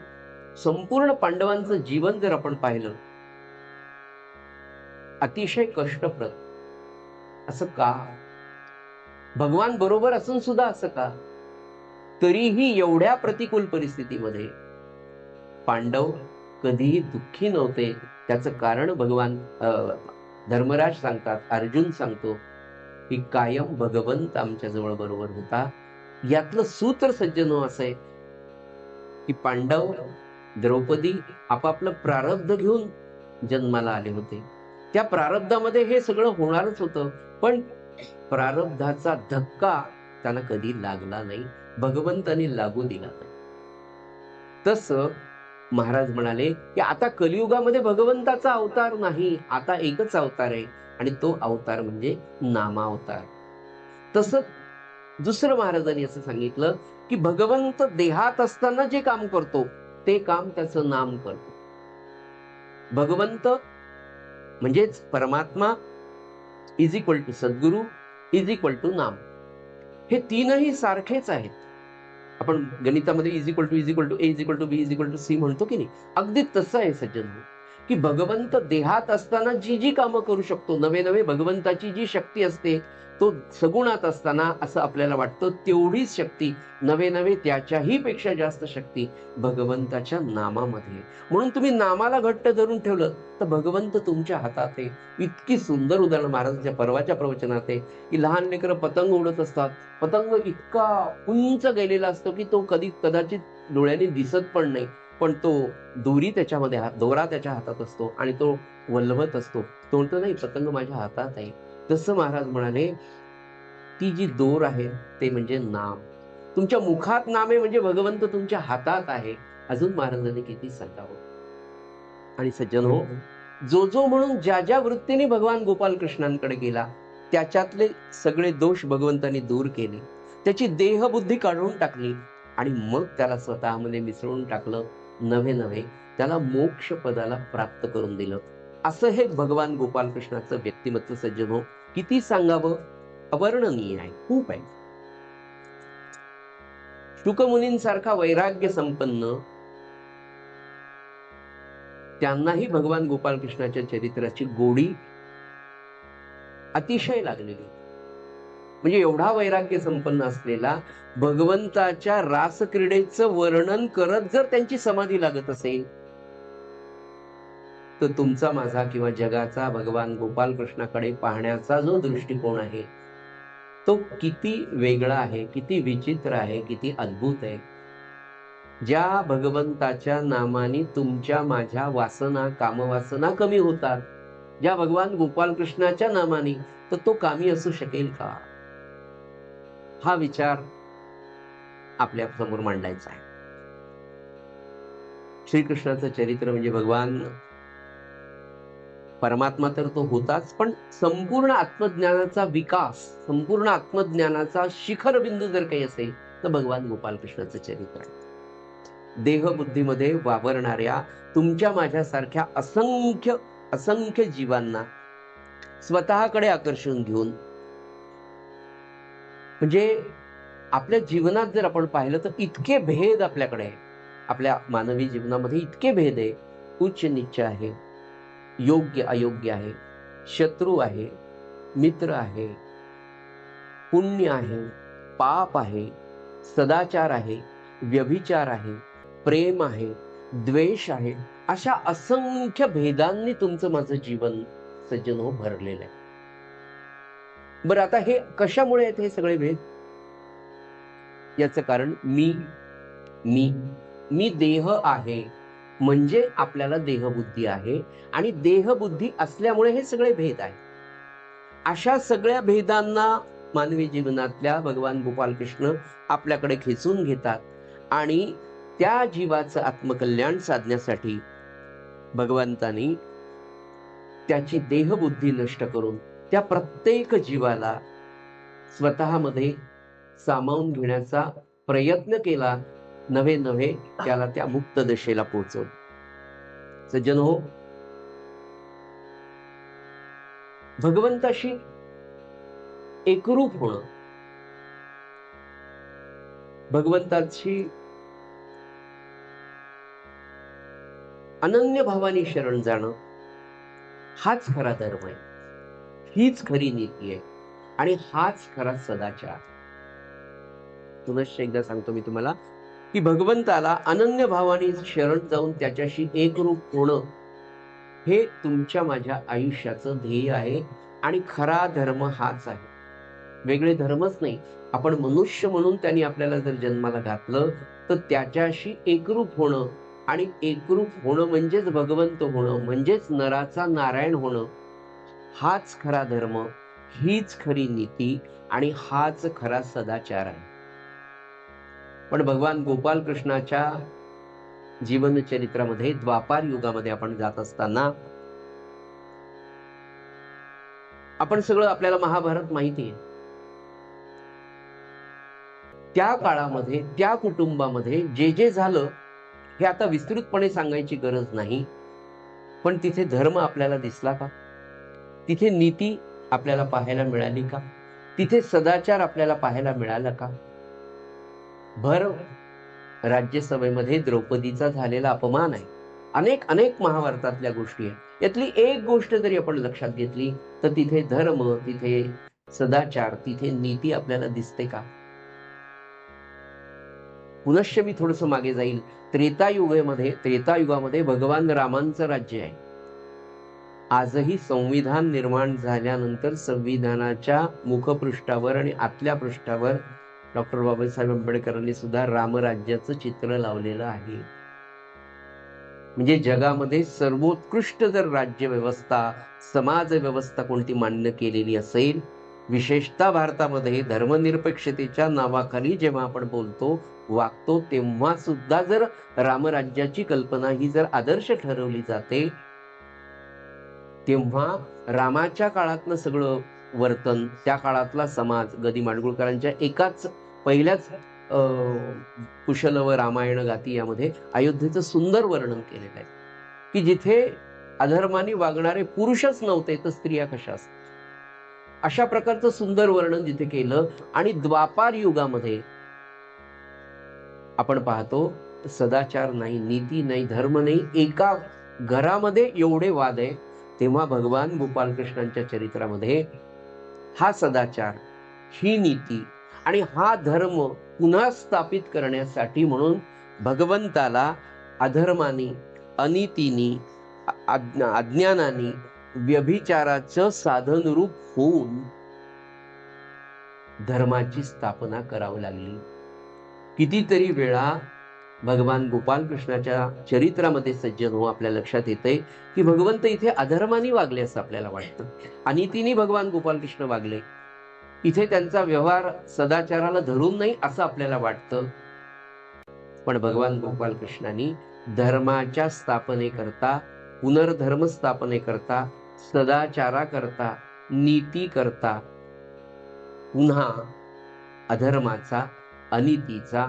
संपूर्ण पांडवांचं जीवन जर आपण पाहिलं, अतिशय कष्टप्रद. असं का? भगवान बरोबर असून सुद्धा असं का? तरीही एवढ्या प्रतिकूल परिस्थितीमध्ये पांडव कधीही दुःखी नव्हते. त्याचं कारण भगवान धर्मराज सांगतात, अर्जुन सांगतो की कायम भगवंत आमच्या जवळ बरोबर होता. यातलं सूत्र सज्जन असं आहे की पांडव, द्रौपदी आपापलं प्रारब्ध घेऊन जन्माला आले होते. त्या प्रारब्धामध्ये हे सगळं होणारच होतं, पण प्रारब्धाचा धक्का त्यांना कधी लागला नाही, भगवंतानी लागू दिला नाही. तसं महाराज म्हणाले की आता कलियुगामध्ये भगवंताचा अवतार नाही, आता एकच अवतार आहे आणि तो अवतार म्हणजे नामावतार. तसं दुसरं महाराजांनी असं सांगितलं की भगवंत देहात असताना जे काम करतो ते काम त्याचं नाम करतो. भगवंत म्हणजेच परमात्मा इज इक्वल टू सद्गुरु इज इक्वल टू नाम. हे तीनही सारखेच आहेत. आपण गणितामध्ये is equal to A is equal to B is equal to C म्हणतो की नाही, अगदी तसं आहे सज्जन की भगवंत देहात असताना जी जी कामं करू शकतो, नवे नवे भगवंताची जी शक्ती असते, तो सगुणात असताना असं आपल्याला वाटतं तेवढीच शक्ती, नवे नवे त्याच्याही पेक्षा जास्त शक्ती भगवंताच्या नामामध्ये. म्हणून तुम्ही नामाला घट्ट धरून ठेवलं तर भगवंत तुमच्या हातात आहे. इतकी सुंदर उदाहरण महाराजांच्या परवाच्या प्रवचनात आहे की लहान लेकरं पतंग उडत असतात, पतंग इतका उंच गेलेला असतो की तो कदाचित डोळ्याने दिसत पण नाही, पण तो दोरा त्याच्या हातात असतो आणि तो वल्हवत असतो. तो म्हणतो नाही, पतंग माझ्या हातात आहे. तसं महाराज म्हणाले ती जी दोर आहे ते म्हणजे नाम. तुमच्या मुखात नाम आहे म्हणजे भगवंत तुमच्या हातात आहे. अजून महाराजांनी किती सांगावं. आणि सज्जन हो, जो म्हणून ज्या वृत्तीने भगवान गोपाल कृष्णांकडे गेला त्याच्यातले सगळे दोष भगवंतांनी दूर केले, त्याची देहबुद्धी काढून टाकली आणि मग त्याला स्वतःमध्ये मिसळून टाकलं. नवे त्याला मोक्ष पदाला प्राप्त करून दिलं. असं हे भगवान गोपाल कृष्णाचं व्यक्तिमत्व सज्जन हो, किती सांगावं, अवर्णनीय आहे, खूप आहे. शुकमुनींसारखा वैराग्य संपन्न त्यांनाही भगवान गोपाल कृष्णाच्या चरित्राची गोडी अतिशय लागलेली. म्हणजे एवढा वैराग्य संपन्न असलेला भगवंताच्या रासक्रीडेचं वर्णन करत जर त्यांची समाधी लागत असेल तर तुमचा माझा किंवा जगाचा भगवान गोपाल कृष्णाकडे पाहण्याचा जो दृष्टिकोन आहे तो किती वेगळा आहे, किती विचित्र आहे, किती अद्भुत आहे. ज्या भगवंताच्या नामाने तुमच्या माझ्या वासना, कामवासना कमी होतात, ज्या भगवान गोपाल कृष्णाच्या नामाने, तर तो कामी असू शकेल का? हा विचार आपल्या समोर मांडायचा आहे. श्रीकृष्णाचं चरित्र म्हणजे भगवान परमात्मा तर तो होताच, पण संपूर्ण आत्मज्ञानाचा विकास, संपूर्ण आत्मज्ञानाचा शिखरबिंदू जर काही असेल तर भगवान गोपालकृष्णाचं चरित्र आहे. देहबुद्धीमध्ये वावरणाऱ्या तुमच्या माझ्यासारख्या असंख्य असंख्य जीवांना स्वतःकडे आकर्षून घेऊन, म्हणजे आपल्या जीवनात जर आपण पाहिलं तर इतके भेद आपल्याकडे आहे. आपल्या मानवी जीवनामध्ये इतके भेद आहे. उच्च नीच आहे, योग्य अयोग्य आहे, शत्रू आहे, मित्र आहे, पुण्य आहे, पाप आहे, सदाचार आहे, व्यभिचार आहे, प्रेम आहे, द्वेष आहे. अशा असंख्य भेदांनी तुमचं माझं जीवन सज्जन हो भरलेलं आहे. बरं, आता हे कशामुळे आहेत हे सगळे भेद? याचं कारण मी मी मी देह आहे म्हणजे आपल्याला देहबुद्धी आहे, आणि देहबुद्धी असल्यामुळे हे सगळे भेद आहे. अशा सगळ्या भेदांना मानवी जीवनातल्या भगवान गोपालकृष्ण आपल्याकडे खेचून घेतात, आणि त्या जीवाचं आत्मकल्याण साधण्यासाठी भगवंतांनी त्याची देहबुद्धी नष्ट करून त्या प्रत्येक जीवाला स्वतःमध्ये सामावून घेण्याचा प्रयत्न केला. नवे नवे त्याला त्या मुक्त दशेला पोहोचवलं. सज्जन हो, भगवंताशी एकरूप होणं, भगवंताची अनन्य भावाने शरण जाणं, हाच खरा धर्म आहे, हीच खरी नीती आहे, आणि हाच खरा सदाचार. पुनश्च एकदा सांगतो मी तुम्हाला की भगवंताला अनन्य भावाने शरण जाऊन त्याच्याशी एकरूप होणं हे तुमच्या माझ्या आयुष्याचं ध्येय आहे, आणि खरा धर्म हाच आहे. वेगळे धर्मच नाही. आपण मनुष्य म्हणून त्यांनी आपल्याला जर जन्माला घातलं तर त्याच्याशी एकरूप होणं, आणि एकरूप होणं म्हणजेच भगवंत होणं, म्हणजेच नराचा नारायण होणं, हाच खरा धर्म, हीच खरी नीती, आणि हाच खरा सदाचार आहे. पण भगवान गोपालकृष्णाच्या जीवनचरित्रामध्ये द्वापार युगामध्ये आपण जात असताना, आपण सगळं, आपल्याला महाभारत माहिती आहे. त्या काळामध्ये त्या कुटुंबामध्ये जे जे झालं हे आता विस्तृतपणे सांगायची गरज नाही, पण तिथे धर्म आपल्याला दिसला का? तिथे नीती आपल्याला पाहायला मिळाली का? तिथे सदाचार आपल्याला पाहायला मिळाला का? भर राज्यसभेमध्ये द्रौपदीचा झालेला अपमान आहे. अनेक अनेक महाभारतातल्या गोष्टी आहेत. यातली एक गोष्ट जरी आपण लक्षात घेतली तर तिथे धर्म, तिथे सदाचार, तिथे नीती आपल्याला दिसते का? पुनश्च मी थोडस मागे जाईल. त्रेतायुगामध्ये भगवान रामांचं राज्य आहे. आजही संविधान निर्माण झाल्यानंतर संविधानाच्या मुखपृष्ठावर आणि आतल्या पृष्ठावर डॉक्टर बाबासाहेब आंबेडकरांनी सुद्धा रामराज्याचं चित्र लावलेलं आहे. म्हणजे जगामध्ये सर्वोत्कृष्ट जर राज्य व्यवस्था, समाज व्यवस्था कोणती मान्य केलेली असेल, विशेषतः भारतामध्ये धर्मनिरपेक्षतेच्या नावाखाली जेव्हा आपण बोलतो, वागतो, तेव्हा सुद्धा जर रामराज्याची कल्पना ही जर आदर्श ठरवली जाते, तेव्हा रामाच्या काळातलं सगळं वर्तन, त्या काळातला समाज, गदी माडगुळकरांच्या एकाच पहिल्याच कुशल व रामायण गाती यामध्ये अयोध्येचं सुंदर वर्णन केलेलं आहे की जिथे अधर्माने वागणारे पुरुषच नव्हते तर स्त्रिया कशा असतात, अशा प्रकारचं सुंदर वर्णन जिथे केलं. आणि द्वापार युगामध्ये आपण पाहतो सदाचार नाही, नीती नाही, धर्म नाही, एका घरामध्ये एवढे वाद आहे. तेव्हा भगवान गोपालकृष्णांच्या चरित्रामध्ये हा सदाचार, ही नीती आणि हा धर्म पुन्हा स्थापित करण्यासाठी म्हणून भगवंताला अधर्मानी, अनीतीनी, अज्ञानानी, व्यभिचाराचं साधन रूप होऊन धर्माची स्थापना करावी लागली. कितीतरी वेळा भगवान गोपालकृष्णाच्या चरित्रामध्ये सज्जन हो आपल्या लक्षात येते की भगवंत इथे अधर्मानी वागले असं आपल्याला वाटतं, अनितीने भगवान गोपालकृष्ण वागले, इथे त्यांचा व्यवहार सदाचाराला धरून नाही असं आपल्याला वाटतं. पण भगवान गोपालकृष्णांनी धर्माच्या स्थापनेकरता, पुनर्धर्म स्थापनेकरता सदाचारा करता, नीती करता, पुन्हा अधर्माचा, अनितीचा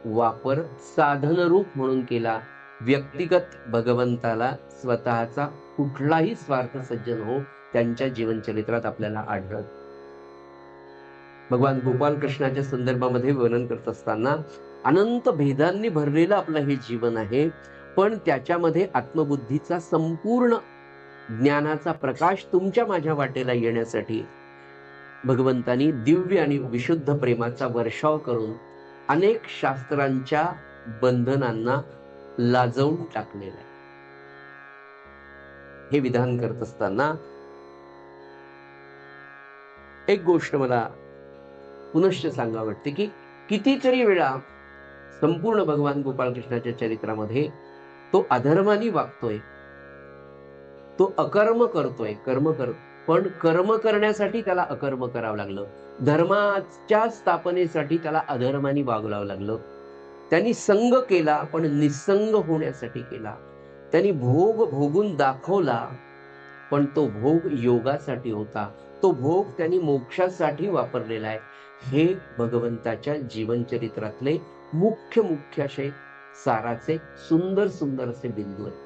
वापर साधनरूप म्हणून केला. व्यक्तिगत भगवंताला स्वतःचा कुठलाही स्वार्थ सज्जन हो त्यांच्या जीवनचरित्रात आपल्याला आढळत. भगवान गोपाल कृष्णाच्या संदर्भामध्ये वर्णन करत असताना अनंत भेदांनी भरलेलं आपलं हे जीवन आहे, पण त्याच्यामध्ये आत्मबुद्धीचा संपूर्ण ज्ञानाचा प्रकाश तुमच्या माझ्या वाटेला येण्यासाठी भगवंतानी दिव्य आणि विशुद्ध प्रेमाचा वर्षाव करून अनेक शास्त्रांच्या बंधनांना लाजवून टाकलेलं आहे. हे विधान करत असताना एक गोष्ट मला पुनश्च सांगावं वाटते की कितीतरी वेळा संपूर्ण भगवान गोपाल कृष्णाच्या चरित्रामध्ये तो अधर्मानी वागतोय, तो अकर्म करतोय, पण कर्म करण्यासाठी त्याला अकर्म करावं लागलं. धर्माच्या स्थापनेसाठी त्याला अधर्मानी वागवावं लागलं. त्यांनी संग केला पण निसंग होण्यासाठी केला. त्यांनी भोग भोगून दाखवला पण तो भोग योगासाठी होता. तो भोग त्यांनी मोक्षासाठी वापरलेला आहे. हे भगवंताच्या जीवनचरित्रातले मुख्य असे साराचे सुंदर सुंदर असे बिंदू आहेत.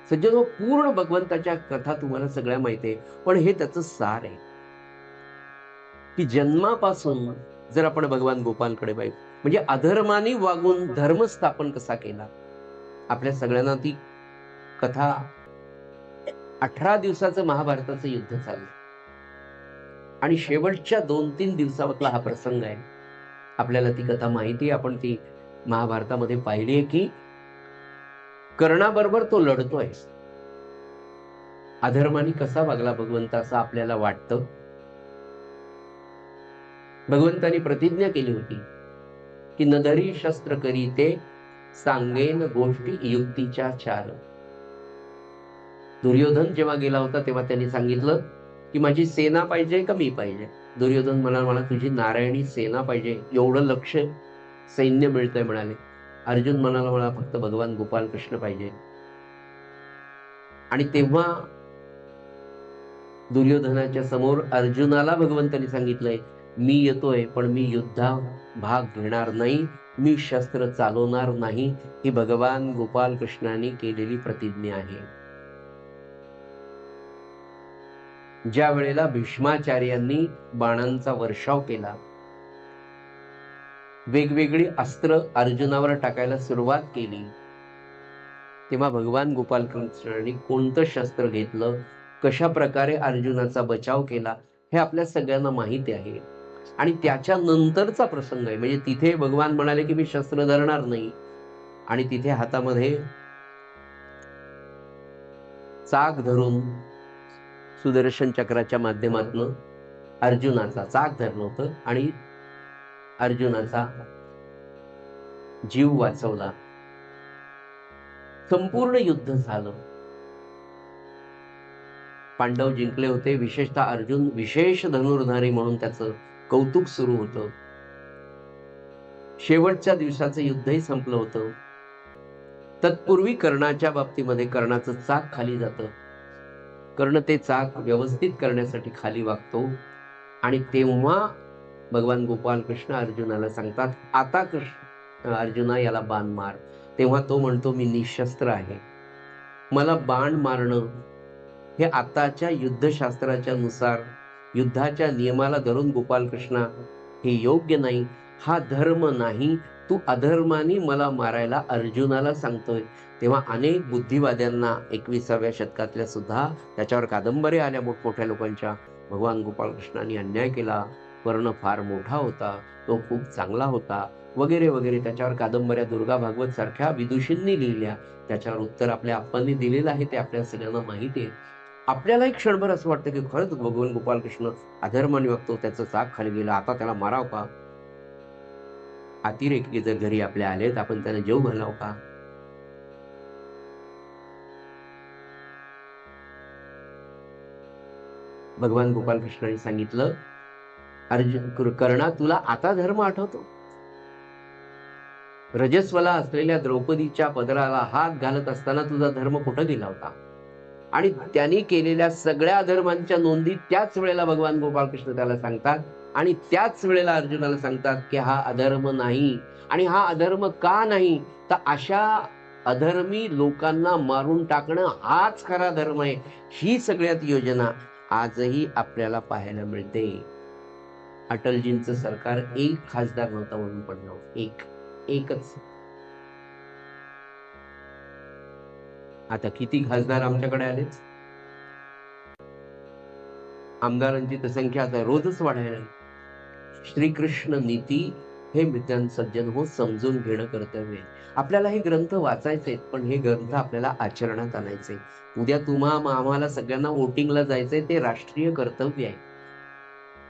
सज्जनो, पूर्ण भगवंताच्या कथा तुम्हाला सगळ्या माहिती आहे, पण हे त्याचं सार आहे की जन्मापासून जर आपण भगवान गोपालकडे पाहिजे म्हणजे अधर्माने वागून धर्म स्थापन कसा केला. आपल्या सगळ्यांना ती कथा 18 दिवसाचं महाभारताचं युद्ध चाललं आणि शेवटच्या 2-3 दिवसामधला हा प्रसंग आहे. आपल्याला ती कथा माहिती आहे, आपण ती महाभारतामध्ये पाहिली आहे की कर्णाबरोबर तो लढतोय. अधर्माने कसा वागला भगवंत असं आपल्याला वाटतं. भगवंतानी प्रतिज्ञा केली होती की नदरी शस्त्र करी ते सांगेन गोष्टी युक्तीच्या चार. दुर्योधन जेव्हा गेला होता तेव्हा त्यांनी सांगितलं की माझी सेना पाहिजे का मी पाहिजे. दुर्योधन म्हणाला मला तुझी नारायणी सेना पाहिजे, एवढं लक्ष सैन्य मिळतंय म्हणाले. अर्जुन म्हणाला मला फक्त भगवान गोपाल कृष्ण पाहिजे. आणि तेव्हा दुर्योधनाच्या समोर अर्जुनाला भगवंतांनी सांगितलंय मी येतोय पण मी युद्धात भाग घेणार नाही, मी शस्त्र चालवणार नाही. ही भगवान गोपाल कृष्णाने केलेली प्रतिज्ञा आहे. ज्या वेळेला भीष्माचार्यांनी बाणांचा वर्षाव केला, वेगवेगळी अस्त्र अर्जुनावर टाकायला सुरुवात केली, तेव्हा भगवान गोपाल कृष्णाने कोणतं शस्त्र घेतलं, कशा प्रकारे अर्जुनाचा बचाव केला हे आपल्या सगळ्यांना माहिती आहे. आणि त्याच्या नंतरचा प्रसंग आहे म्हणजे तिथे भगवान म्हणाले की मी शस्त्र धरणार नाही आणि तिथे हातामध्ये चाक धरून सुदर्शन चक्राच्या माध्यमातून अर्जुनाचा चाक धरलं होतं आणि अर्जुनाचा जीव वाचवला. संपूर्ण युद्ध झालं, पांडव जिंकले होते. विशेषतः अर्जुन विशेष धनुर्धारी म्हणून त्याचं कौतुक सुरू होतं. शेवटच्या दिवसाचं युद्धही संपलं होतं. तत्पूर्वी कर्णाच्या बाबतीमध्ये कर्णाचं चाक खाली जातं. कर्ण ते चाक व्यवस्थित करण्यासाठी खाली वागतो आणि तेव्हा भगवान गोपाल कृष्ण अर्जुनाला सांगतात आता कृष्ण अर्जुना याला बाण मार. तेव्हा तो म्हणतो मी निशस्त्र आहे, मला बाण मारणं हे आताच्या युद्धशास्त्राच्या नुसार युद्धाच्या नियमाला धरून गोपाल कृष्णा हे योग्य नाही, हा धर्म नाही, तू अधर्माने मला मारायला अर्जुनाला सांगतोय. तेव्हा अनेक बुद्धिवाद्यांना 21व्या शतकातल्या सुद्धा त्याच्यावर कादंबऱ्या आल्या मोठमोठ्या लोकांच्या. भगवान गोपाल कृष्णाने अन्याय केला, कर्ण फार मोठा होता, तो खूप चांगला होता वगैरे वगैरे त्याच्यावर कादंबऱ्या दुर्गा भागवत सारख्या विदुषींनी लिहिल्या. त्याच्यावर उत्तर आपल्या आप्पांनी दिलेलं आहे, ते आपल्या सगळ्यांना माहिती आहे. आपल्याला एक क्षणभर असं वाटतं की खरंच भगवान गोपाल कृष्ण अधर्माने वागतो, त्याचं चाक खाली गेलं, आता त्याला माराव का. अतिरेकी जर घरी आपल्या आलेत आपण त्यांना जेव घालाव का. भगवान गोपाल कृष्णाने सांगितलं अर्जुन कर्णा तुला आता धर्म आठवतो. रजस्वला असलेल्या द्रौपदीच्या पदराला हात घालत असताना तुझा धर्म कुठं गेला होता. आणि त्यांनी केलेल्या सगळ्या अधर्मांच्या नोंदी त्याच वेळेला भगवान गोपाळकृष्ण त्याला सांगतात आणि त्याच वेळेला अर्जुनाला सांगतात की हा अधर्म नाही. आणि हा अधर्म का नाही, तर अशा अधर्मी लोकांना मारून टाकणं हाच खरा धर्म आहे. ही सगळ्यात योजना आजही आपल्याला पाहायला मिळते. अटलजींचं सरकार एक खासदार नव्हता म्हणून पडलं, एकच. आता किती खासदार आमच्याकडे आले, आमदारांची तर संख्या आता रोजच वाढायला. श्रीकृष्ण नीती हे मित्रांनो सज्जन हो समजून घेणं कर्तव्य आहे. आपल्याला हे ग्रंथ वाचायचे, पण हे ग्रंथ आपल्याला आचरणात आणायचे. उद्या आम्हाला सगळ्यांना वोटिंगला जायचंय, ते राष्ट्रीय कर्तव्य आहे,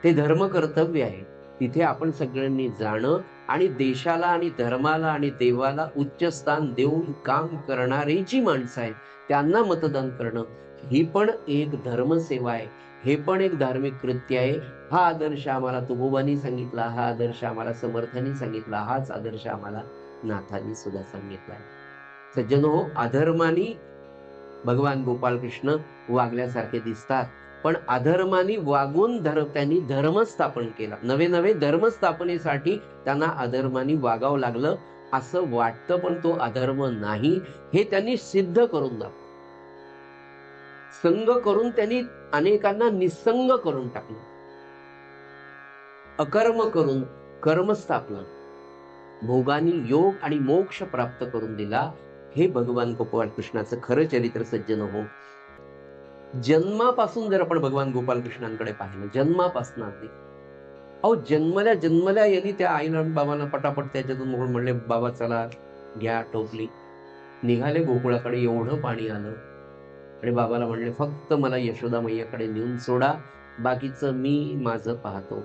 ते धर्म कर्तव्य आहे. तिथे आपण सगळ्यांनी जाणं आणि देशाला आणि धर्माला आणि देवाला उच्च स्थान देऊन काम करणारी जी माणसं आहेत त्यांना मतदान करणं ही पण एक धर्मसेवा आहे, हे पण एक धार्मिक कृत्य आहे. हा आदर्श आम्हाला तुकोबांनी सांगितला, हा आदर्श आम्हाला समर्थांनी सांगितला, हाच आदर्श आम्हाला नाथांनी सुद्धा सांगितलाय. सज्जनो हो, अधर्मानी भगवान गोपाळकृष्ण वागल्यासारखे दिसतात, पण अधर्मानी वागून त्यांनी धर्म स्थापन केला. नवे धर्म स्थापनेसाठी त्यांना अधर्मानी वागावं लागलं असं वाटतं, पण तो अधर्म नाही हे त्यांनी सिद्ध करून दाखवलं. संग करून त्यांनी अनेकांना निसंग करून टाकलं, अकर्म करून कर्म स्थापन, भोगानी योग आणि मोक्ष प्राप्त करून दिला. हे भगवान गोपाळकृष्णाचं खरं चरित्र सज्जन हो. जन्मापासून जर आपण भगवान गोपाळकृष्णांकडे पाहिलं, जन्मापासून अगदी अहो जन्मल्या यांनी त्या आईला बाबांना पटापट त्याच्यातून म्हणून म्हणले, बाबा चला घ्या टोपली. निघाले गोकुळाकडे, एवढं पाणी आलं आणि बाबाला म्हणले फक्त मला यशोदा मैयाकडे नेऊन सोडा, बाकीचं मी माझं पाहतो.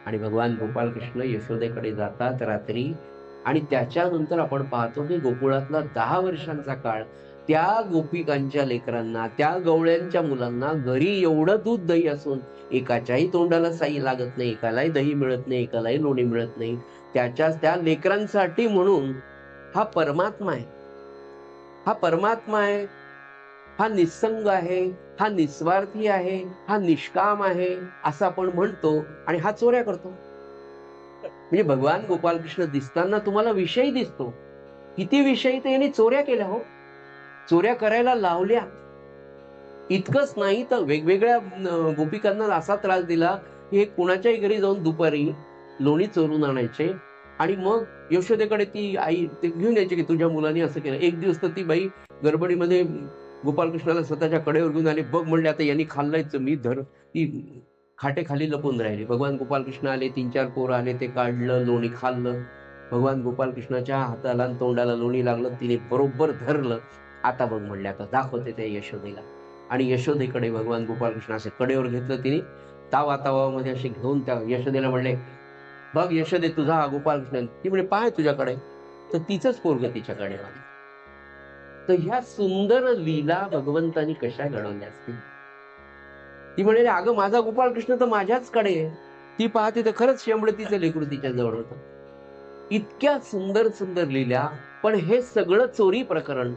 आणि भगवान गोपाळकृष्ण यशोदेकडे जातात रात्री, आणि त्याच्यानंतर आपण पाहतो की गोकुळातला 10 वर्षांचा काळ त्या गोपिकांच्या लेकरांना, त्या गवळ्यांच्या मुलांना घरी एवढं दूध दही असून एकाच्याही तोंडाला साई लागत नाही, एकालाही दही मिळत नाही, एकालाही लोणी मिळत नाही. त्या लेकरांसाठी म्हणून हा परमात्मा आहे, हा परमात्मा आहे, हा निसंग आहे, हा निस्वार्थी आहे, हा निष्काम आहे असं आपण म्हणतो, आणि हा चोऱ्या करतो. म्हणजे भगवान गोपाळकृष्ण दिसताना तुम्हाला विषयी दिसतो, किती विषयी तर यांनी चोऱ्या केल्या हो, चोऱ्या करायला लावल्या. इतकंच नाही तर वेगवेगळ्या गोपिकांना असा त्रास दिला की कुणाच्याही घरी जाऊन दुपारी लोणी चोरून आणायचे आणि मग यशोदेकडे ती आई ते घेऊन यायची की तुझ्या मुलांनी असं केलं. एक दिवस तर ती बाई गडबडीमध्ये गोपाळकृष्णाला स्वतःच्या कडेवर घेऊन आले, बघ म्हणले आता यांनी खाल्लायच, मी धर. ती खाटेखाली लपून राहिली. भगवान गोपाळकृष्ण आले, 3-4 पोरं आले, ते काढलं, लोणी खाल्लं. भगवान गोपाळकृष्णाच्या हाताला आणि तोंडाला लोणी लागलं, तिने बरोबर धरलं. आता बघ म्हणले, आता दाखवते त्या यशोदेला. आणि यशोदेकडे भगवान गोपाळकृष्ण असे कडेवर घेतलं तिने, तावामध्ये असे घेऊन त्या यशोदेला म्हणले, बघ यशोदे तुझा हा गोपाळकृष्ण. ती म्हणे पाय तुझ्याकडे, तर तिचंच पोरग तिच्याकडे आलं. तर ह्या सुंदर लीला भगवंतानी कशा घडवल्या असतील. ती म्हणे अगं माझा गोपाळकृष्ण तर माझ्याच कडे आहे. ती पाहते तर खरंच शेंबड तिचं लेकरू तिच्या जवळ होतं. इतक्या सुंदर सुंदर लीला. पण हे सगळं चोरी प्रकरण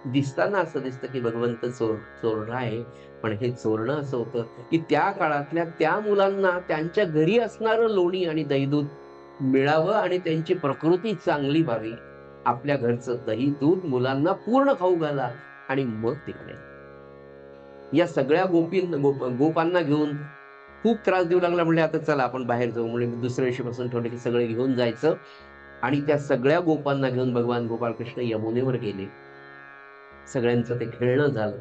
दिसताना असं दिसतं की भगवंत चोरला आहे, पण हे चोरणं असं होतं की त्या काळातल्या त्या मुलांना त्यांच्या घरी असणारं लोणी आणि दहीदूध मिळावं आणि त्यांची प्रकृती चांगली व्हावी. आपल्या घरचं दही दूध मुलांना पूर्ण खाऊ घाला आणि मग तिकडे या सगळ्या गोपांना घेऊन खूप त्रास देऊ लागला. म्हणजे आता चला आपण बाहेर जाऊ, म्हणजे दुसऱ्या दिवशीपासून ठरवलं की सगळे घेऊन जायचं. आणि त्या सगळ्या गोपांना घेऊन भगवान गोपाळकृष्ण यमुनेवर गेले. सगळ्यांचं ते खेळणं झालं,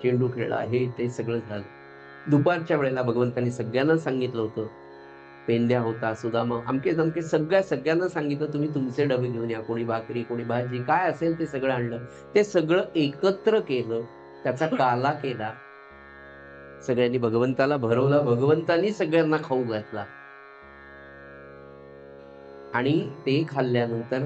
चेंडू खेळला, हे ते सगळं झालं. दुपारच्या वेळेला भगवंतांनी सगळ्यांना सांगितलं होतं, पेंद्या होता, सुदामा, अमके जमके सगळ्यांना सांगितलं तुम्ही तुमचे डबे घेऊन या, कोणी भाकरी, कोणी भाजी, काय असेल ते सगळं आणलं. ते सगळं एकत्र केलं, त्याचा काला केला, सगळ्यांनी भगवंताला भरवला, भगवंतांनी सगळ्यांना खाऊ घातला. आणि ते खाल्ल्यानंतर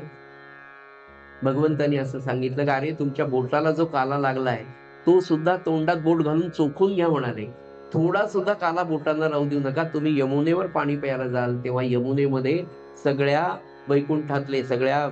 भगवंतांनी असं सांगितलं, अरे तुमच्या बोटाला जो काला लागलाय तो सुद्धा तोंडात बोट घालून चोखून घ्या म्हणाले. थोडा सुद्धा काला बोटांना राहू देऊ नका. तुम्ही यमुनेवर पाणी प्यायला जाल तेव्हा यमुनेमध्ये सगळ्या वैकुंठातले, सगळ्या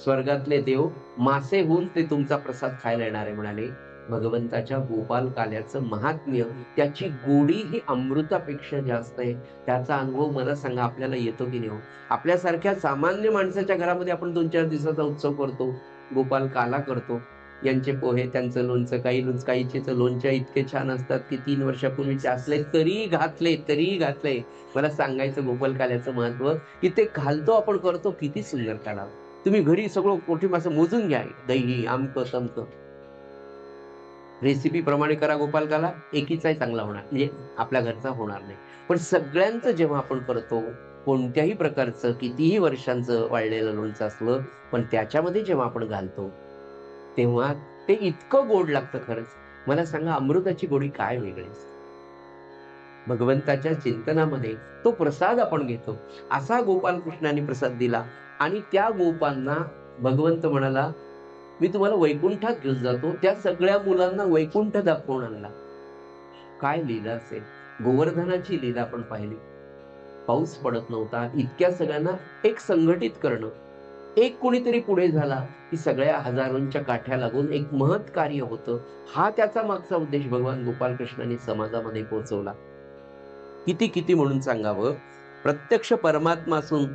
स्वर्गातले देव मासे होऊन ते तुमचा प्रसाद खायला येणार आहे म्हणाले. भगवंताच्या गोपाल काल्याचं महात्म्य, त्याची गोडी ही अमृतापेक्षा जास्त आहे. त्याचा अनुभव मला सांगा आपल्याला येतो की नाही हो? आपल्यासारख्या सामान्य माणसाच्या घरामध्ये आपण 2-4 दिवसाचा उत्सव करतो, गोपाल काला करतो. यांचे पोहे, त्यांचं लोणचं, काहीचे लोणच्या इतके छान असतात की 3 वर्षापूर्वीचे असले तरी घातले. मला सांगायचं गोपाल काल्याचं महत्व, की ते घालतो आपण, करतो किती सुंदर काढावं. तुम्ही घरी सगळं कोठीम असं मोजून घ्या, दही, आमकं तमकं. रेसिपी प्रमाणे करा गोपाल काला, एकीचाही चांगला होणार, म्हणजे आपल्या घरचा होणार नाही. पण सगळ्यांचं जेव्हा आपण करतो, कोणत्याही प्रकारचं कितीही वर्षांचं वाळलेलं लोणचं असलं, पण त्याच्यामध्ये जेव्हा आपण घालतो, तेव्हा ते इतकं गोड लागतं खरंच. मला सांगा अमृताची गोडी काय वेगळी असते? भगवंताच्या चिंतनामध्ये तो प्रसाद आपण घेतो. असा गोपाल कृष्णाने प्रसाद दिला आणि त्या गोपांना भगवंत म्हणाला, मी तुम्हाला वैकुंठात घेऊन जातो. त्या सगळ्या मुलांना वैकुंठ दाखवून आणला. काय लीला असेल. गोवर्धनाची लीला आपण पाहिली. पाऊस पडत नव्हता, इतक्या सगळ्यांना एक संघटित करणं, एक कोणीतरी पुढे झाला की सगळ्या हजारोंच्या काठ्या लागून एक महत् कार्य होतं. हा त्याचा मागचा उद्देश भगवान गोपाल कृष्णाने समाजामध्ये पोहोचवला. किती किती म्हणून सांगावं, प्रत्यक्ष परमात्मा असून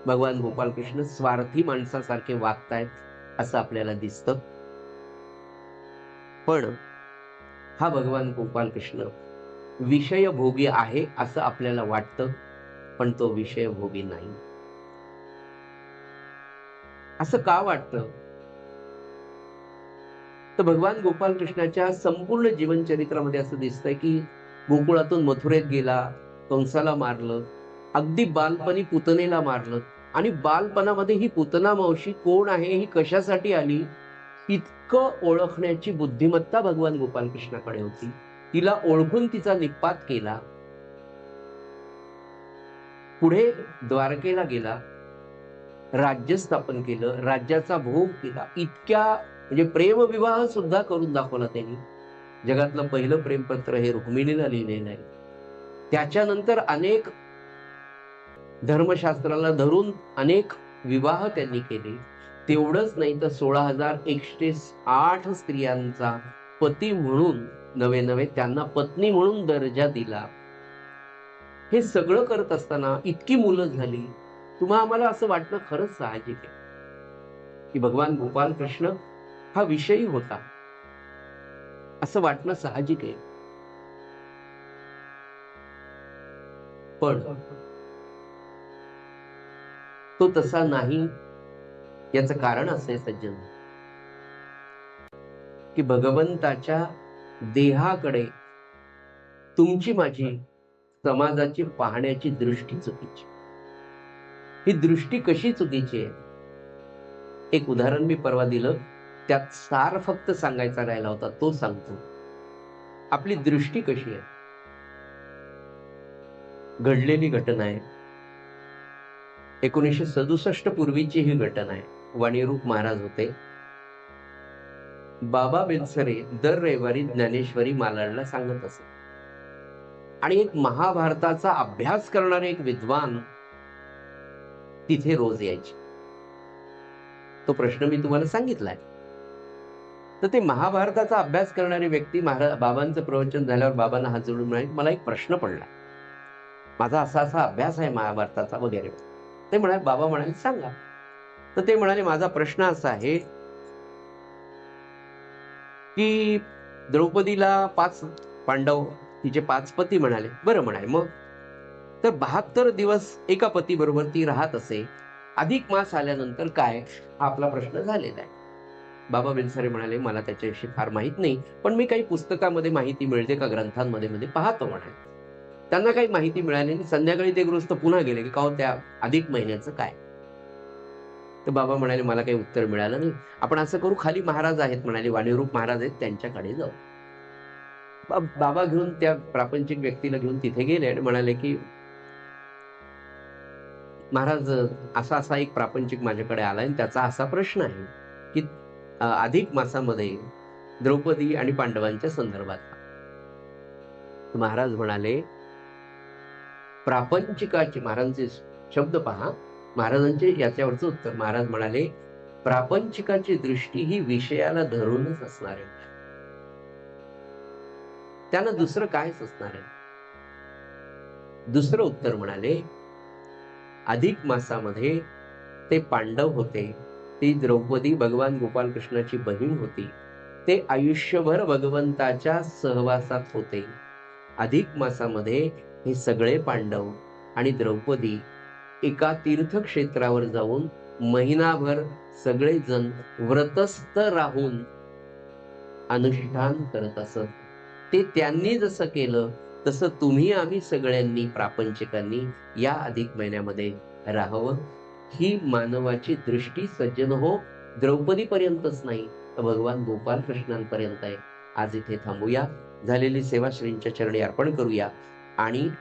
भगवान गोपाल कृष्ण स्वार्थी माणसासारखे वागतायत असं आपल्याला दिसतं. पण हा भगवान गोपाल कृष्ण विषयभोगी आहे असं आपल्याला वाटतं, पण तो विषयभोगी नाही. असं का वाटतं? तर भगवान गोपाल कृष्णाच्या संपूर्ण जीवनचरित्रामध्ये असं दिसतंय की गोकुळातून मथुरेत गेला, कंसाला मारलं, अगदी बालपणी पुतनेला मारलं आणि बालपणामध्ये ही पुतना मावशी कोण आहे, ही कशासाठी आली, इतकं ओळखण्याची बुद्धिमत्ता भगवान गोपाल कृष्णाकडे होती. तिला ओळखून तिचा निपात केला. पुढे द्वारकेला गेला, राज्य स्थापन केलं, राज्याचा भोग केला. इतक्या म्हणजे प्रेमविवाह सुद्धा करून दाखवला त्यांनी. जगातलं पहिलं प्रेमपत्र हे रुक्मिणीला लिहिलेलं आहे. त्याच्यानंतर अनेक धर्मशास्त्राला धरून अनेक विवाह त्यांनी केले. तेवढंच नाही तर 16,108 स्त्रियांचा पती म्हणून नवे नवे त्यांना पत्नी म्हणून दर्जा दिला. हे सगळं करत असताना इतकी मुलं झाली. तुम्हा आम्हाला असं वाटणं खरंच साहजिक आहे की भगवान गोपाल कृष्ण हा विषयी होता, असं वाटणं साहजिक आहे. पण तो तसा नाही. याचं कारण असं आहे सज्जन, की भगवंताच्या देहाकडे तुमची माझी समाजाची पाहण्याची दृष्टी चुकीची. ही दृष्टी कशी चुकीची आहे? एक उदाहरण मी परवा दिलं, त्यात सार फक्त सांगायचा राहिला होता, तो सांगतो. आपली दृष्टी कशी आहे? घडलेली घटना आहे, 1967 पूर्वीची ही घटना आहे. वाणीरूप महाराज होते. बाबा बेलसरे दर रविवारी ज्ञानेश्वरी मालाडला सांगत असत आणि एक महाभारताचा अभ्यास करणारे एक विद्वान तिथे रोज यायचे. तो प्रश्न मी तुम्हाला सांगितलाय. तर ते महाभारताचा अभ्यास करणारी व्यक्ती बाबांचं प्रवचन झाल्यावर बाबांना हात जोडून म्हणाले, मला एक प्रश्न पडला, माझा असा असा अभ्यास आहे महाभारताचा वगैरे. ते म्हणाले, बाबा म्हणाले सांगा. तर ते म्हणाले, माझा प्रश्न असा आहे की द्रौपदीला 5 पांडव, तिचे 5 पती म्हणाले. बरं म्हणाले, मग तर 72 दिवस एका पती बरोबर ती राहत असे, अधिक मास आल्यानंतर काय, हा आपला प्रश्न झालेला आहे. बाबा बेलसरे म्हणाले, मला त्याच्याविषयी फार माहित नाही, पण मी काही पुस्तकामध्ये माहिती मिळते का ग्रंथांमध्ये मध्ये पाहतो म्हणाले. त्यांना काही माहिती मिळाली नाही. संध्याकाळी ते गृहस्थ पुन्हा गेले की का त्या अधिक महिन्याचं काय. तर बाबा म्हणाले, मला काही उत्तर मिळालं नाही. आपण असं करू, खाली महाराज आहेत म्हणाले, वाणीरूप महाराज आहेत, त्यांच्याकडे जाऊ. बाबा घेऊन त्या प्रापंचिक व्यक्तीला घेऊन तिथे गेले आणि म्हणाले की महाराज, असा असा एक प्रापंचिक माझ्याकडे आलाय आणि त्याचा असा प्रश्न आहे की अधिक मासामध्ये द्रौपदी आणि पांडवांच्या संदर्भात. महाराज म्हणाले, प्रापंचिकाची, महाराजांचे शब्द पहा, महाराजांचे याच्यावरचं उत्तर. महाराज म्हणाले, प्रापंचिकाची दृष्टी ही विषयाला धरूनच असणार आहे. त्यानं दुसरं कायच असणार आहे. दुसरं उत्तर म्हणाले, अधिक मासामध्ये ते पांडव होते, ती द्रौपदी भगवान गोपाल कृष्णाची बहीण होती, ते आयुष्यभर भगवंताच्या सहवासात होते. अधिक मासामध्ये हे सगळे पांडव आणि द्रौपदी एका तीर्थक्षेत्रावर जाऊन महिनाभर सगळेजण व्रतस्थ राहून अनुष्ठान करत असत. ते त्यांनी जसं केलं तसं तुम्ही आम्ही सगळ्यांनी प्रापंचिकांनी या अधिक महिन्यामध्ये राहावं, ही मानवाची दृष्टी सज्जन हो द्रौपदीपर्यंतच नाही तर भगवान गोपाल कृष्णांपर्यंत आहे. आज इथे थांबूया. झालेली सेवा श्रींच्या चरणी अर्पण करूया आणि